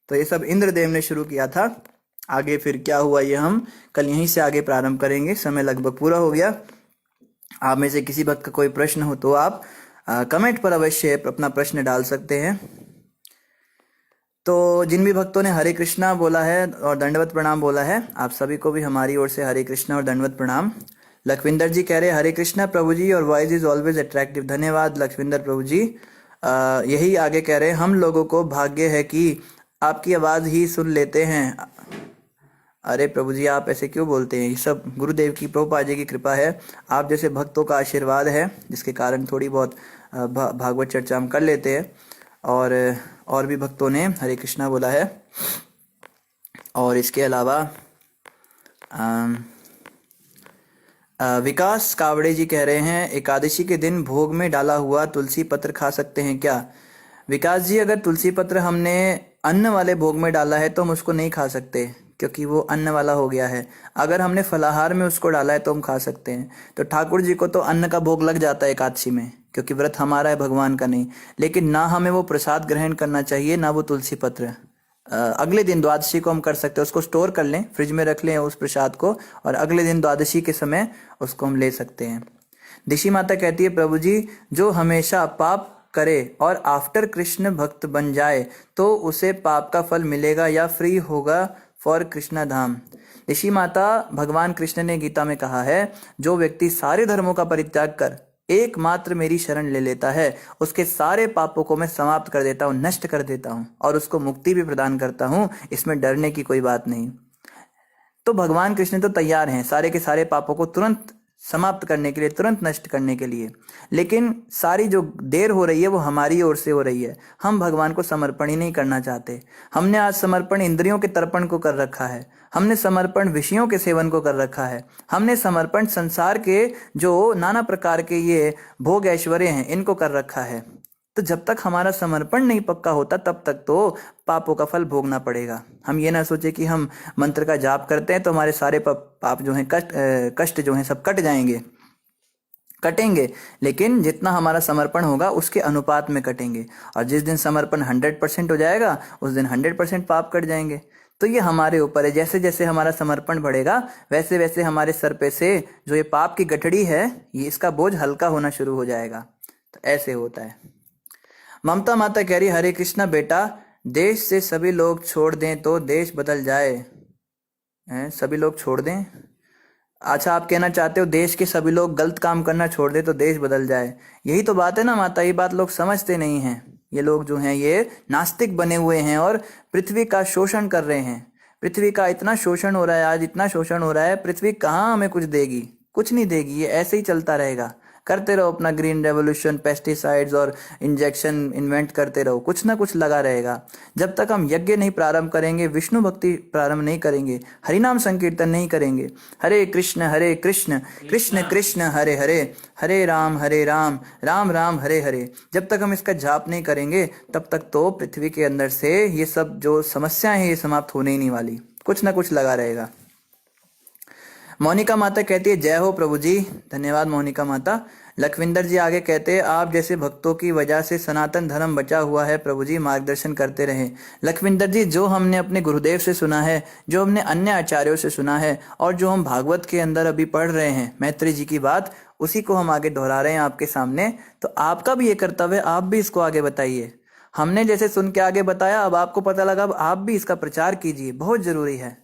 तो ये सब इंद्रदेव ने शुरू किया था। आगे फिर क्या हुआ ये हम कल यहीं से आगे प्रारंभ करेंगे। समय लगभग पूरा हो गया। आप में से किसी भक्त का कोई प्रश्न हो तो आप कमेंट पर अवश्य अपना प्रश्न डाल सकते हैं। तो जिन भी भक्तों ने हरे कृष्णा बोला है और दंडवत प्रणाम बोला है, आप सभी को भी हमारी ओर से हरे कृष्णा और दंडवत प्रणाम। लखविंदर जी कह रहे हरे कृष्णा प्रभु जी, और वॉइस इज ऑलवेज अट्रैक्टिव। धन्यवाद लखविंदर प्रभु जी। यही आगे कह रहे हैं हम लोगों को भाग्य है कि आपकी आवाज़ ही सुन लेते हैं। अरे प्रभु जी आप ऐसे क्यों बोलते हैं? ये सब गुरुदेव की, प्रभुपाद जी की कृपा है, आप जैसे भक्तों का आशीर्वाद है, जिसके कारण थोड़ी बहुत भागवत चर्चा हम कर लेते हैं। और भी भक्तों ने हरे कृष्णा बोला है। और इसके अलावा विकास कावड़े जी कह रहे हैं एकादशी के दिन भोग में डाला हुआ तुलसी पत्र खा सकते हैं क्या? विकास जी, अगर तुलसी पत्र हमने अन्न वाले भोग में डाला है तो हम उसको नहीं खा सकते, क्योंकि वो अन्न वाला हो गया है। अगर हमने फलाहार में उसको डाला है तो हम खा सकते हैं। तो ठाकुर जी को तो अन्न का भोग लग जाता है एकादशी में, क्योंकि व्रत हमारा है, भगवान का नहीं। लेकिन ना हमें वो प्रसाद ग्रहण करना चाहिए, ना वो तुलसी पत्र। अगले दिन द्वादशी को हम कर सकते हैं, उसको स्टोर कर लें, फ्रिज में रख लें उस प्रसाद को, और अगले दिन द्वादशी के समय उसको हम ले सकते हैं। दिशी माता कहती है प्रभु जी जो हमेशा पाप करे और आफ्टर कृष्ण भक्त बन जाए तो उसे पाप का फल मिलेगा या फ्री होगा फॉर कृष्णा धाम। ऋषि माता, भगवान कृष्ण ने गीता में कहा है जो व्यक्ति सारे धर्मों का परित्याग कर एकमात्र मेरी शरण ले लेता है उसके सारे पापों को मैं समाप्त कर देता हूँ, नष्ट कर देता हूँ, और उसको मुक्ति भी प्रदान करता हूँ। इसमें डरने की कोई बात नहीं। तो भगवान कृष्ण तो तैयार हैं सारे के सारे पापों को तुरंत समाप्त करने के लिए, तुरंत नष्ट करने के लिए। लेकिन सारी जो देर हो रही है वो हमारी ओर से हो रही है। हम भगवान को समर्पण ही नहीं करना चाहते। हमने आज समर्पण इंद्रियों के तर्पण को कर रखा है, हमने समर्पण विषयों के सेवन को कर रखा है, हमने समर्पण संसार के जो नाना प्रकार के ये भोग ऐश्वर्य हैं इनको कर रखा है। तो जब तक हमारा समर्पण नहीं पक्का होता तब तक तो पापों का फल भोगना पड़ेगा। हम ये ना सोचे कि हम मंत्र का जाप करते हैं तो हमारे सारे पाप जो हैं, कष्ट जो हैं सब कट जाएंगे, कटेंगे। लेकिन जितना हमारा समर्पण होगा उसके अनुपात में कटेंगे, और जिस दिन समर्पण 100% हो जाएगा उस दिन 100% पाप कट जाएंगे। तो ये हमारे ऊपर है, जैसे जैसे हमारा समर्पण बढ़ेगा वैसे वैसे हमारे सर पे से जो ये पाप की गठड़ी है ये इसका बोझ हल्का होना शुरू हो जाएगा। तो ऐसे होता है। ममता माता कह रही हरे कृष्णा बेटा, देश से सभी लोग छोड़ दें तो देश बदल जाए। सभी लोग छोड़ दें, अच्छा आप कहना चाहते हो देश के सभी लोग गलत काम करना छोड़ दे तो देश बदल जाए। यही तो बात है ना माता, ये बात लोग समझते नहीं हैं। ये लोग जो हैं ये नास्तिक बने हुए हैं और पृथ्वी का शोषण कर रहे हैं। पृथ्वी का इतना शोषण हो रहा है, आज इतना शोषण हो रहा है, पृथ्वी कहाँ हमें कुछ देगी? कुछ नहीं देगी। ये ऐसे ही चलता रहेगा। करते रहो अपना ग्रीन रेवोल्यूशन, पेस्टिसाइड्स और इंजेक्शन इन्वेंट करते रहो, कुछ ना कुछ लगा रहेगा। जब तक हम यज्ञ नहीं प्रारंभ करेंगे, विष्णु भक्ति प्रारंभ नहीं करेंगे, हरिनाम संकीर्तन नहीं करेंगे, हरे कृष्ण कृष्ण कृष्ण हरे हरे, हरे राम राम राम हरे हरे, जब तक हम इसका जाप नहीं करेंगे तब तक तो पृथ्वी के अंदर से ये सब जो समस्याएं हैं ये समाप्त होने ही नहीं वाली। कुछ ना कुछ लगा रहेगा। मोनिका माता कहती है जय हो प्रभु जी। धन्यवाद मोनिका माता। लखविंदर जी आगे कहते हैं आप जैसे भक्तों की वजह से सनातन धर्म बचा हुआ है प्रभु जी, मार्गदर्शन करते रहें। लखविंदर जी, जो हमने अपने गुरुदेव से सुना है, जो हमने अन्य आचार्यों से सुना है और जो हम भागवत के अंदर अभी पढ़ रहे हैं मैत्री जी की बात, उसी को हम आगे दोहरा रहे हैं आपके सामने। तो आपका भी ये कर्तव्य, आप भी इसको आगे बताइए। हमने जैसे सुन के आगे बताया, अब आपको पता लगा, अब आप भी इसका प्रचार कीजिए, बहुत जरूरी है।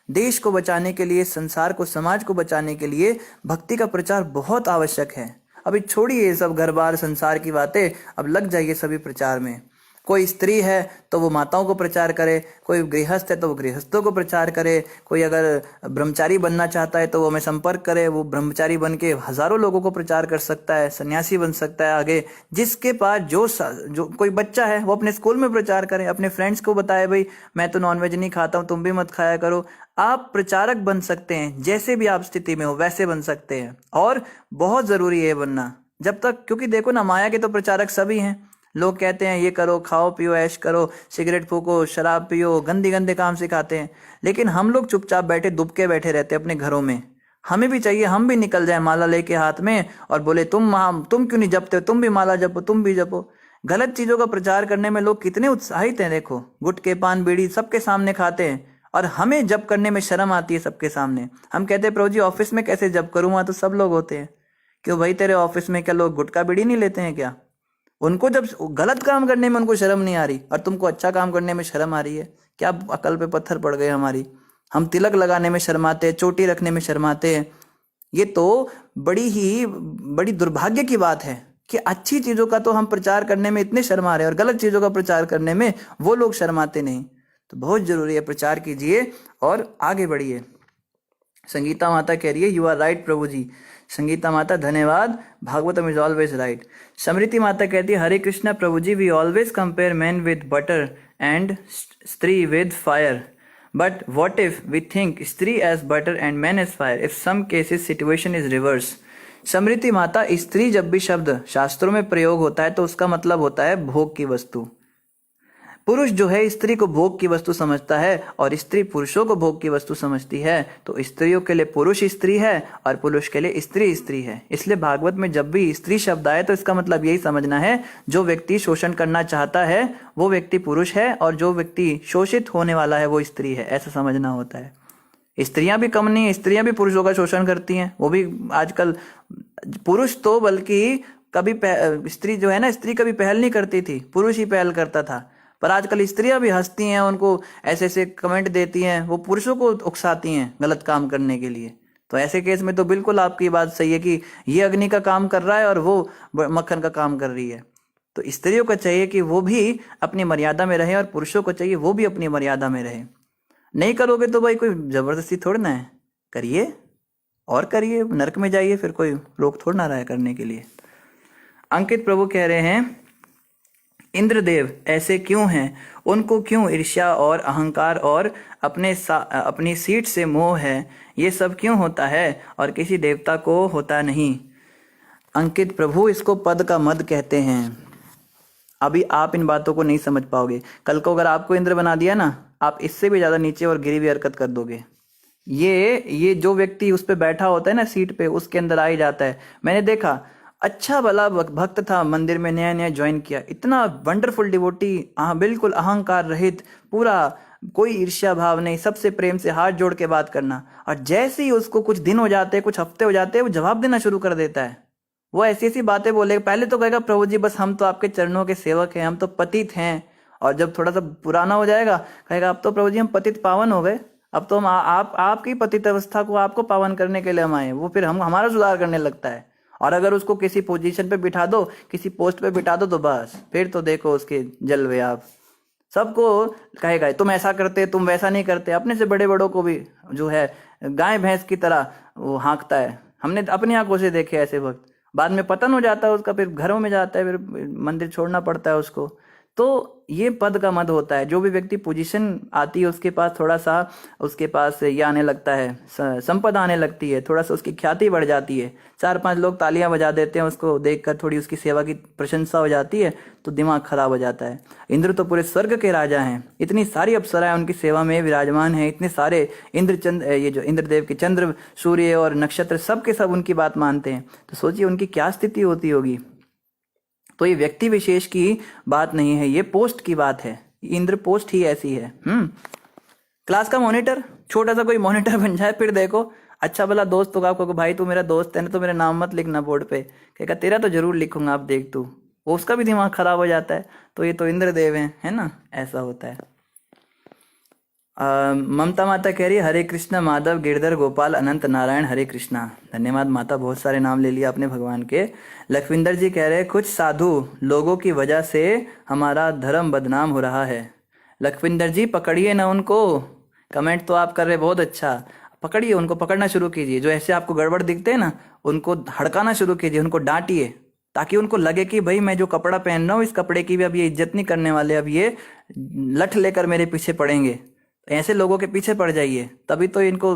देश को बचाने के लिए, संसार को, समाज को बचाने के लिए भक्ति का प्रचार बहुत आवश्यक है। अभी छोड़िए ये सब घर बार संसार की बातें, अब लग जाइए सभी प्रचार में। कोई स्त्री है तो वो माताओं को प्रचार करे, कोई गृहस्थ है तो वो गृहस्थों को प्रचार करे, कोई अगर ब्रह्मचारी बनना चाहता है तो वो हमें संपर्क करे, वो ब्रह्मचारी बन के हजारों लोगों को प्रचार कर सकता है, सन्यासी बन सकता है आगे। जिसके पास जो कोई बच्चा है वो अपने स्कूल में प्रचार करे, अपने फ्रेंड्स को बताए भाई मैं तो नॉनवेज नहीं खाता हूँ, तुम भी मत खाया करो। आप प्रचारक बन सकते हैं, जैसे भी आप स्थिति में हो वैसे बन सकते हैं, और बहुत जरूरी है बनना जब तक, क्योंकि देखो ना, माया के तो प्रचारक सभी हैं। लोग कहते हैं ये करो, खाओ पियो, ऐश करो, सिगरेट फूको, शराब पियो, गंदे गंदे काम सिखाते हैं, लेकिन हम लोग चुपचाप बैठे दुबके बैठे रहते हैं अपने घरों में। हमें भी चाहिए हम भी निकल जाए माला लेके हाथ में और बोले तुम क्यों नहीं जपते हो, तुम भी माला जपो, तुम भी जपो। गलत चीजों का प्रचार करने में लोग कितने उत्साहित हैं, देखो गुटके पान बीड़ी सबके सामने खाते हैं, और हमें जप करने में शर्म आती है सबके सामने। हम कहते हैं प्रभु जी ऑफिस में कैसे जप करूँ, वहां तो सब लोग होते हैं। क्यों भाई, तेरे ऑफिस में क्या लोग गुटखा बीड़ी नहीं लेते हैं क्या? उनको जब गलत काम करने में उनको शर्म नहीं आ रही और तुमको अच्छा काम करने में शर्म आ रही है, क्या अकल पे पत्थर पड़ गए हमारी? हम तिलक लगाने में शर्माते हैं, चोटी रखने में शर्माते हैं। ये तो बड़ी दुर्भाग्य की बात है कि अच्छी चीजों का तो हम प्रचार करने में इतने शर्मा रहे हैं और गलत चीजों का प्रचार करने में वो लोग शर्माते नहीं। तो बहुत जरूरी है, प्रचार कीजिए और आगे बढ़िए। संगीता माता कह रही है you are right Prabhu ji. Sangeeta Mata धन्यवाद, Bhagavatam is always right. Smriti Mata कहती है Hare Krishna Prabhu ji, we always compare man with butter and stri with fire, but what if we think stri as butter and man as fire, if some cases situation is reverse. Smriti Mata, स्त्री जब भी शब्द शास्त्रों में प्रयोग होता है तो उसका मतलब होता है भोग की वस्तु। पुरुष जो है स्त्री को भोग की वस्तु समझता है और स्त्री पुरुषों को भोग की वस्तु समझती है। तो स्त्रियों के लिए पुरुष स्त्री है और पुरुष के लिए स्त्री स्त्री है। इसलिए भागवत में जब भी स्त्री शब्द आए तो इसका मतलब यही समझना है, जो व्यक्ति शोषण करना चाहता है वो व्यक्ति पुरुष है और जो व्यक्ति शोषित होने वाला है वो स्त्री है, ऐसा समझना होता है। स्त्रियां भी कम नहीं है, स्त्रियां भी पुरुषों का शोषण करती हैं। वो भी आजकल पुरुष तो बल्कि कभी स्त्री जो है ना, स्त्री कभी पहल नहीं करती थी, पुरुष ही पहल करता था। पर आजकल स्त्रियां भी हंसती हैं, उनको ऐसे ऐसे कमेंट देती हैं, वो पुरुषों को उकसाती हैं गलत काम करने के लिए। तो ऐसे केस में तो बिल्कुल आपकी बात सही है कि ये अग्नि का काम कर रहा है और वो मक्खन का काम कर रही है। तो स्त्रियों को चाहिए कि वो भी अपनी मर्यादा में रहे और पुरुषों को चाहिए वो भी अपनी मर्यादा में रहे। नहीं करोगे तो भाई कोई जबरदस्ती थोड़ी ना है, करिए और करिए, नरक में जाइए, फिर कोई रोक थोड़ा ना रहा है करने के लिए। अंकित प्रभु कह रहे हैं इंद्रदेव ऐसे क्यों हैं, उनको क्यों ईर्ष्या और अहंकार और अपनी सीट से मोह है, ये सब क्यों होता है और किसी देवता को होता नहीं? अंकित प्रभु, इसको पद का मद कहते हैं। अभी आप इन बातों को नहीं समझ पाओगे, कल को अगर आपको इंद्र बना दिया ना, आप इससे भी ज्यादा नीचे और गिरी हुई हरकत कर दोगे। ये जो व्यक्ति उस पे बैठा होता है ना सीट पे, उसके अंदर आ ही जाता है। मैंने देखा, अच्छा भला भक्त था, मंदिर में नया नया ज्वाइन किया, इतना वंडरफुल डिवोटी, बिल्कुल अहंकार रहित, पूरा कोई ईर्ष्या भाव नहीं, सबसे प्रेम से हाथ जोड़ के बात करना। और जैसे ही उसको कुछ दिन हो जाते हैं, कुछ हफ्ते हो जाते हैं, वो जवाब देना शुरू कर देता है। वो ऐसी ऐसी बातें बोलेगा, पहले तो कहेगा प्रभु जी बस हम तो आपके चरणों के सेवक हैं, हम तो पतित हैं। और जब थोड़ा सा पुराना हो जाएगा कहेगा अब तो प्रभु जी हम पतित पावन हो गए, अब तो हम आपकी पतित अवस्था को आपको पावन करने के लिए हम आए। वो फिर हमारा सुधार करने लगता है। और अगर उसको किसी पोजीशन पे बिठा दो, किसी पोस्ट पे बिठा दो, तो बस फिर तो देखो उसके जलवे आप। सबको कहेगा तुम ऐसा करते, तुम वैसा नहीं करते। अपने से बड़े बड़ों को भी जो है गाय भैंस की तरह वो हाँकता है। हमने अपनी आंखों से देखे ऐसे वक्त। बाद में पतन हो जाता है उसका, फिर घरों में जाता है, फिर मंदिर छोड़ना पड़ता है उसको। तो ये पद का मद होता है। जो भी व्यक्ति पोजीशन आती है उसके पास थोड़ा सा, उसके पास ये आने लगता है, संपदा आने लगती है, थोड़ा सा उसकी ख्याति बढ़ जाती है, 4-5 लोग तालियां बजा देते हैं उसको देखकर, थोड़ी उसकी सेवा की प्रशंसा हो जाती है तो दिमाग खराब हो जाता है। इंद्र तो पूरे स्वर्ग के राजा हैं, इतनी सारी अप्सराएं उनकी सेवा में विराजमान हैं, इतने सारे ये जो इंद्रदेव के चंद्र सूर्य और नक्षत्र सब के सब उनकी बात मानते हैं, तो सोचिए उनकी क्या स्थिति होती होगी। तो ये व्यक्ति विशेष की बात नहीं है, ये पोस्ट की बात है, इंद्र पोस्ट ही ऐसी है। क्लास का मॉनिटर, छोटा सा कोई मॉनिटर बन जाए, फिर देखो अच्छा भला दोस्त होगा आपको, भाई तू मेरा दोस्त है ना तो मेरा नाम मत लिखना बोर्ड पे, कहेगा तेरा तो जरूर लिखूंगा, आप देख तू, वो उसका भी दिमाग खराब हो जाता है। तो ये तो इंद्रदेव है ना, ऐसा होता है। ममता माता कह रही है हरे कृष्णा माधव गिरधर गोपाल अनंत नारायण हरे कृष्णा। धन्यवाद माता, बहुत सारे नाम ले लिया आपने भगवान के। लखविंदर जी कह रहे हैं कुछ साधु लोगों की वजह से हमारा धर्म बदनाम हो रहा है। लखविंदर जी पकड़िए ना उनको, कमेंट तो आप कर रहे बहुत अच्छा, पकड़िए उनको, पकड़ना शुरू कीजिए। जो ऐसे आपको गड़बड़ दिखते हैं ना उनको हड़काना शुरू कीजिए, उनको डांटिए, ताकि उनको लगे कि भाई मैं जो कपड़ा पहन रहा हूँ इस कपड़े की भी अब ये इज्जत नहीं करने वाले, अब ये लठ लेकर मेरे पीछे पड़ेंगे। ऐसे लोगों के पीछे पड़ जाइए, तभी तो इनको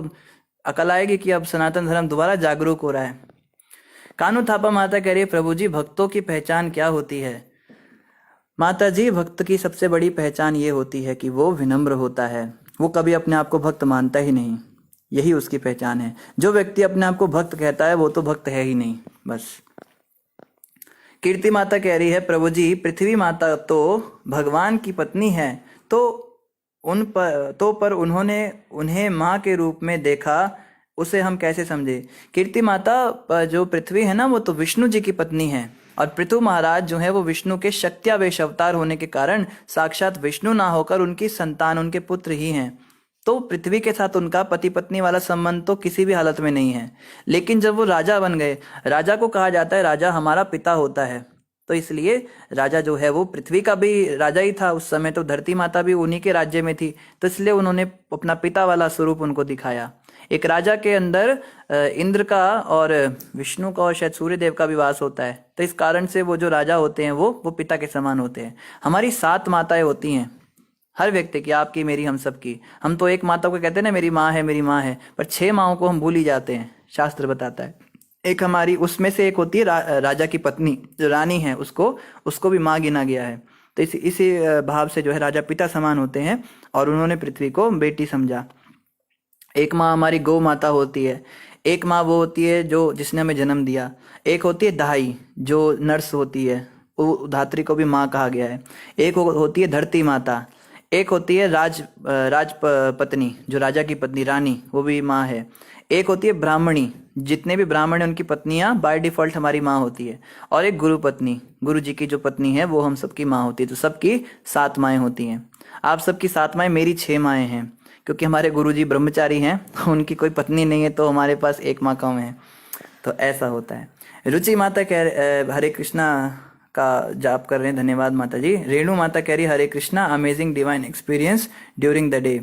अकल आएगी कि अब सनातन धर्म दोबारा जागरूक हो रहा है। कानू थापा माता कह रही है प्रभु जी भक्तों की पहचान क्या होती है। माता जी भक्त की सबसे बड़ी पहचान ये होती है कि वो विनम्र होता है, वो कभी अपने आप को भक्त मानता ही नहीं, यही उसकी पहचान है। जो व्यक्ति अपने आप को भक्त कहता है वो तो भक्त है ही नहीं, बस। कीर्ति माता कह रही है प्रभु जी पृथ्वी माता तो भगवान की पत्नी है, तो पर उन्होंने उन्हें माँ के रूप में देखा, उसे हम कैसे समझे। कीर्ति माता जो पृथ्वी है ना वो तो विष्णु जी की पत्नी है, और पृथु महाराज जो है वो विष्णु के शक्त्यावेश अवतार होने के कारण साक्षात विष्णु ना होकर उनकी संतान, उनके पुत्र ही हैं। तो पृथ्वी के साथ उनका पति पत्नी वाला संबंध तो किसी भी हालत में नहीं है। लेकिन जब वो राजा बन गए, राजा को कहा जाता है राजा हमारा पिता होता है, तो इसलिए राजा जो है वो पृथ्वी का भी राजा ही था उस समय, तो धरती माता भी उन्हीं के राज्य में थी, तो इसलिए उन्होंने अपना पिता वाला स्वरूप उनको दिखाया। एक राजा के अंदर इंद्र का और विष्णु का और शायद सूर्य देव का भी वास होता है, तो इस कारण से वो जो राजा होते हैं वो पिता के समान होते हैं। हमारी 7 माताएं होती हैं हर व्यक्ति की, आपकी मेरी हम सब की। हम तो एक माता को कहते हैं ना मेरी माँ है मेरी माँ है, पर 6 माँओं को हम भूल ही जाते हैं, शास्त्र बताता है। एक हमारी उसमें से एक होती है राजा की पत्नी जो रानी है, उसको भी माँ गिना गया है। तो इसी भाव से जो है राजा पिता समान होते हैं, और उन्होंने पृथ्वी को बेटी समझा। एक माँ हमारी गौ माता होती है, एक माँ वो होती है जो जिसने हमें जन्म दिया, एक होती है दाई जो नर्स होती है, वो धात्री को भी माँ कहा गया है। एक होती है धरती माता, एक होती है राज पत्नी जो राजा की पत्नी रानी, वो भी माँ है। एक होती है ब्राह्मणी, जितने भी ब्राह्मण हैं उनकी पत्नियां बाय डिफॉल्ट हमारी माँ होती है। और एक गुरु पत्नी, गुरु जी की जो पत्नी है वो हम सबकी माँ होती है। तो सबकी 7 माएँ होती हैं। आप सबकी 7 माएँ, मेरी 6 माएँ हैं, क्योंकि हमारे गुरु जी ब्रह्मचारी हैं, उनकी कोई पत्नी नहीं है, तो हमारे पास 1 माँ कम है। तो ऐसा होता है। रुचि माता कह हरे कृष्णा का जाप कर रहे हैं, धन्यवाद माता जी। रेणु माता कह रही Hare Krishna amazing divine experience during the day.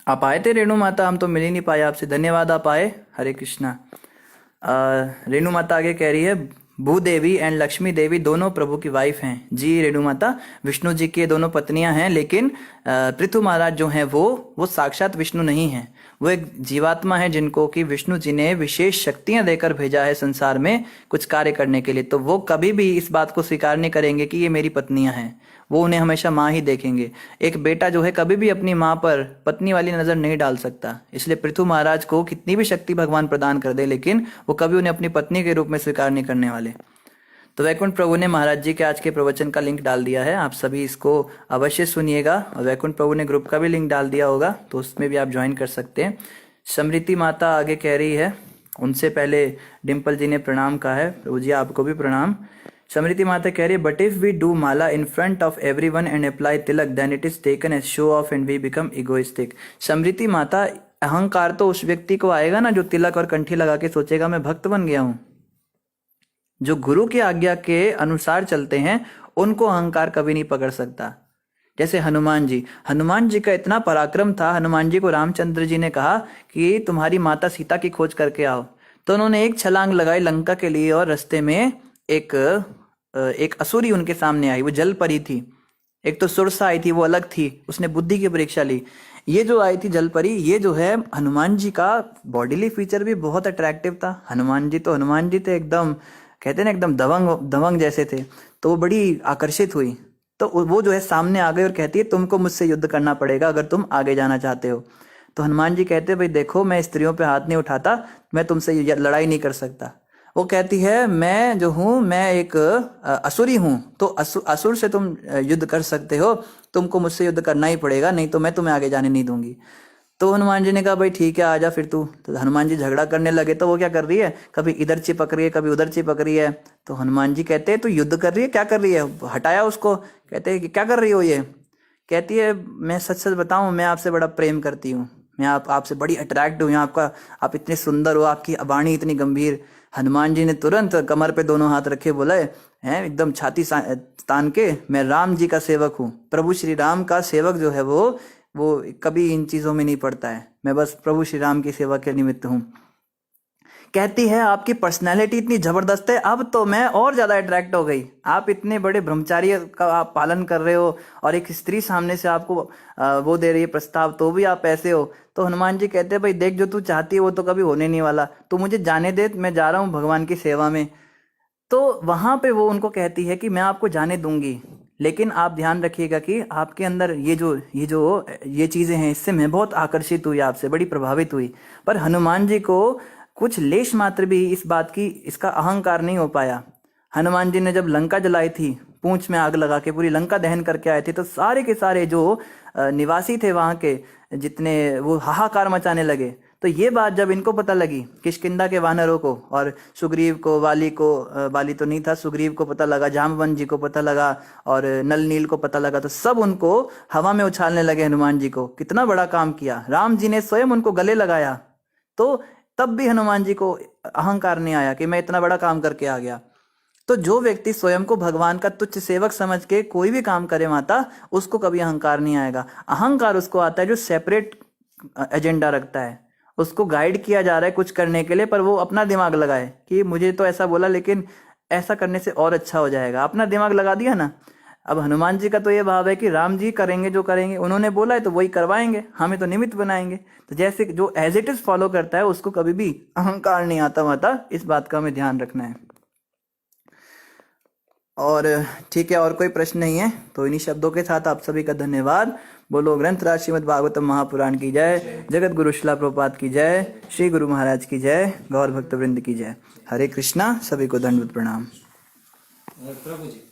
आप आए थे रेणु माता, हम तो मिल ही नहीं पाए आपसे, धन्यवाद आप आए, हरे कृष्णा। रेणु माता आगे कह रही है भूदेवी एंड लक्ष्मी देवी दोनों प्रभु की वाइफ हैं। जी रेणु माता, विष्णु जी की दोनों पत्नियां हैं, लेकिन पृथु महाराज जो हैं वो साक्षात विष्णु नहीं हैं, वो एक जीवात्मा है जिनको कि विष्णु जी ने विशेष शक्तियां देकर भेजा है संसार में कुछ कार्य करने के लिए। तो वो कभी भी इस बात को स्वीकार नहीं करेंगे कि ये मेरी पत्नियां हैं, वो उन्हें हमेशा माँ ही देखेंगे। एक बेटा जो है कभी भी अपनी माँ पर पत्नी वाली नजर नहीं डाल सकता, इसलिए पृथु महाराज को कितनी भी शक्ति भगवान प्रदान कर दे, लेकिन वो कभी उन्हें अपनी पत्नी के रूप में स्वीकार नहीं करने वाले। तो वैकुंठ प्रभु ने महाराज जी के आज के प्रवचन का लिंक डाल दिया है, आप सभी इसको अवश्य सुनिएगा। और वैकुंठ प्रभु ने ग्रुप का भी लिंक डाल दिया होगा, तो उसमें भी आप ज्वाइन कर सकते हैं। समृति माता आगे कह रही है, उनसे पहले डिम्पल जी ने प्रणाम कहा है, प्रभु जी आपको भी प्रणाम। समृति माता कह रही है but if we do mala in front of everyone and apply tilak then it is taken as show off and we become egoistic. Smriti Mata, अहंकार तो उस व्यक्ति को आएगा ना जो तिलक और कंठी लगा के सोचेगा मैं भक्त बन गया हूं। जो गुरु की आज्ञा के अनुसार चलते हैं उनको अहंकार कभी नहीं पकड़ सकता। जैसे हनुमान जी का इतना पराक्रम था, हनुमान जी को रामचंद्र जी ने कहा कि तुम्हारी माता सीता की खोज करके आओ, तो उन्होंने एक छलांग लगाई लंका के लिए, और रास्ते में एक एक असुरी उनके सामने आई, वो जल परी थी। एक तो सुरसा आई थी, वो अलग थी, उसने बुद्धि की परीक्षा ली। ये जो आई थी जल परी, ये जो है हनुमान जी का बॉडीली फीचर भी बहुत अट्रैक्टिव था। हनुमान जी थे एकदम, कहते हैं ना एकदम दबंग दबंग जैसे थे। तो वो बड़ी आकर्षित हुई, तो वो जो है सामने आ गई और कहती है तुमको मुझसे युद्ध करना पड़ेगा अगर तुम आगे जाना चाहते हो। तो हनुमान जी कहते हैं भाई देखो, मैं स्त्रियों पे हाथ नहीं उठाता, मैं तुमसे लड़ाई नहीं कर सकता। वो कहती है मैं जो हूँ, मैं एक असुरी हूँ, तो असुर से तुम युद्ध कर सकते हो, तुमको मुझसे युद्ध करना ही पड़ेगा, नहीं तो मैं तुम्हें आगे जाने नहीं दूंगी। तो हनुमान जी ने कहा भाई ठीक है, आजा फिर तू। तो हनुमान जी झगड़ा करने लगे, तो वो क्या कर रही है, कभी इधर चिपक रही है, कभी उधर चिपक रही है। तो हनुमान जी कहते हैं तू युद्ध कर रही है, क्या कर रही है? हटाया उसको। कहते हैं कि क्या कर रही हो ये? कहती है मैं सच सच बताऊं, मैं आपसे बड़ा प्रेम करती हूँ, मैं आपसे बड़ी अट्रैक्ट हुई हूँ, आप इतने सुंदर हो, आपकी वाणी इतनी गंभीर। हनुमान जी ने तुरंत कमर पे दोनों हाथ रखे बोले हैं एकदम छाती तान के, मैं राम जी का सेवक हूँ, प्रभु श्री राम का सेवक जो है वो कभी इन चीजों में नहीं पड़ता है, मैं बस प्रभु श्री राम की सेवा के निमित्त हूँ। कहती है आपकी पर्सनैलिटी इतनी जबरदस्त है, अब तो मैं और ज्यादा अट्रैक्ट हो गई, आप इतने बड़े ब्रह्मचार्य का आप पालन कर रहे हो और एक स्त्री सामने से आपको वो दे रही है प्रस्ताव, तो भी आप ऐसे हो। तो हनुमान जी कहते हैं भाई देख, जो तू चाहती है वो तो कभी होने नहीं वाला, तो मुझे जाने दे, मैं जा रहा हूँ भगवान की सेवा में। तो वहां पे वो उनको कहती है कि मैं आपको जाने दूंगी, लेकिन आप ध्यान रखिएगा कि आपके अंदर ये चीजें हैं, इससे मैं बहुत आकर्षित हुई, आपसे बड़ी प्रभावित हुई। पर हनुमान जी को कुछ लेश मात्र भी इस बात की, इसका अहंकार नहीं हो पाया। हनुमान जी ने जब लंका जलाई थी, पूंछ में आग लगा के पूरी लंका दहन करके आए थे, तो सारे के सारे जो निवासी थे वहां के, जितने, वो हाहाकार मचाने लगे। तो ये बात जब इनको पता लगी, किष्किंधा के वानरों को और सुग्रीव को, वाली तो नहीं था, सुग्रीव को पता लगा, जाम्बवन जी को पता लगा और नल नील को पता लगा, तो सब उनको हवा में उछालने लगे हनुमान जी को, कितना बड़ा काम किया, राम जी ने स्वयं उनको गले लगाया। तो तब भी हनुमान जी को अहंकार नहीं आया कि मैं इतना बड़ा काम करके आ गया। तो जो व्यक्ति स्वयं को भगवान का तुच्छ सेवक समझ के कोई भी काम करे माता, उसको कभी अहंकार नहीं आएगा। अहंकार उसको आता है जो सेपरेट एजेंडा रखता है, उसको गाइड किया जा रहा है कुछ करने के लिए, पर वो अपना दिमाग लगाए कि मुझे तो ऐसा बोला लेकिन ऐसा करने से और अच्छा हो जाएगा, अपना दिमाग लगा दिया ना। अब हनुमान जी का तो ये भाव है कि राम जी करेंगे जो करेंगे, उन्होंने बोला है तो वही करवाएंगे, हमें तो निमित्त बनाएंगे। तो जैसे जो एज इट इज फॉलो करता है, उसको कभी भी अहंकार नहीं आता माता, इस बात का हमें ध्यान रखना है। और ठीक है, और कोई प्रश्न नहीं है तो इन्हीं शब्दों के साथ आप सभी का धन्यवाद। बोलो ग्रंथराज श्रीमद् भागवतम महापुराण की जय, जगत गुरु शिला प्रभुपाद की जय, श्री गुरु महाराज की जय, गौर भक्त वृंद की जय। हरे कृष्णा, सभी को दंडवत प्रणाम। प्रभु जी।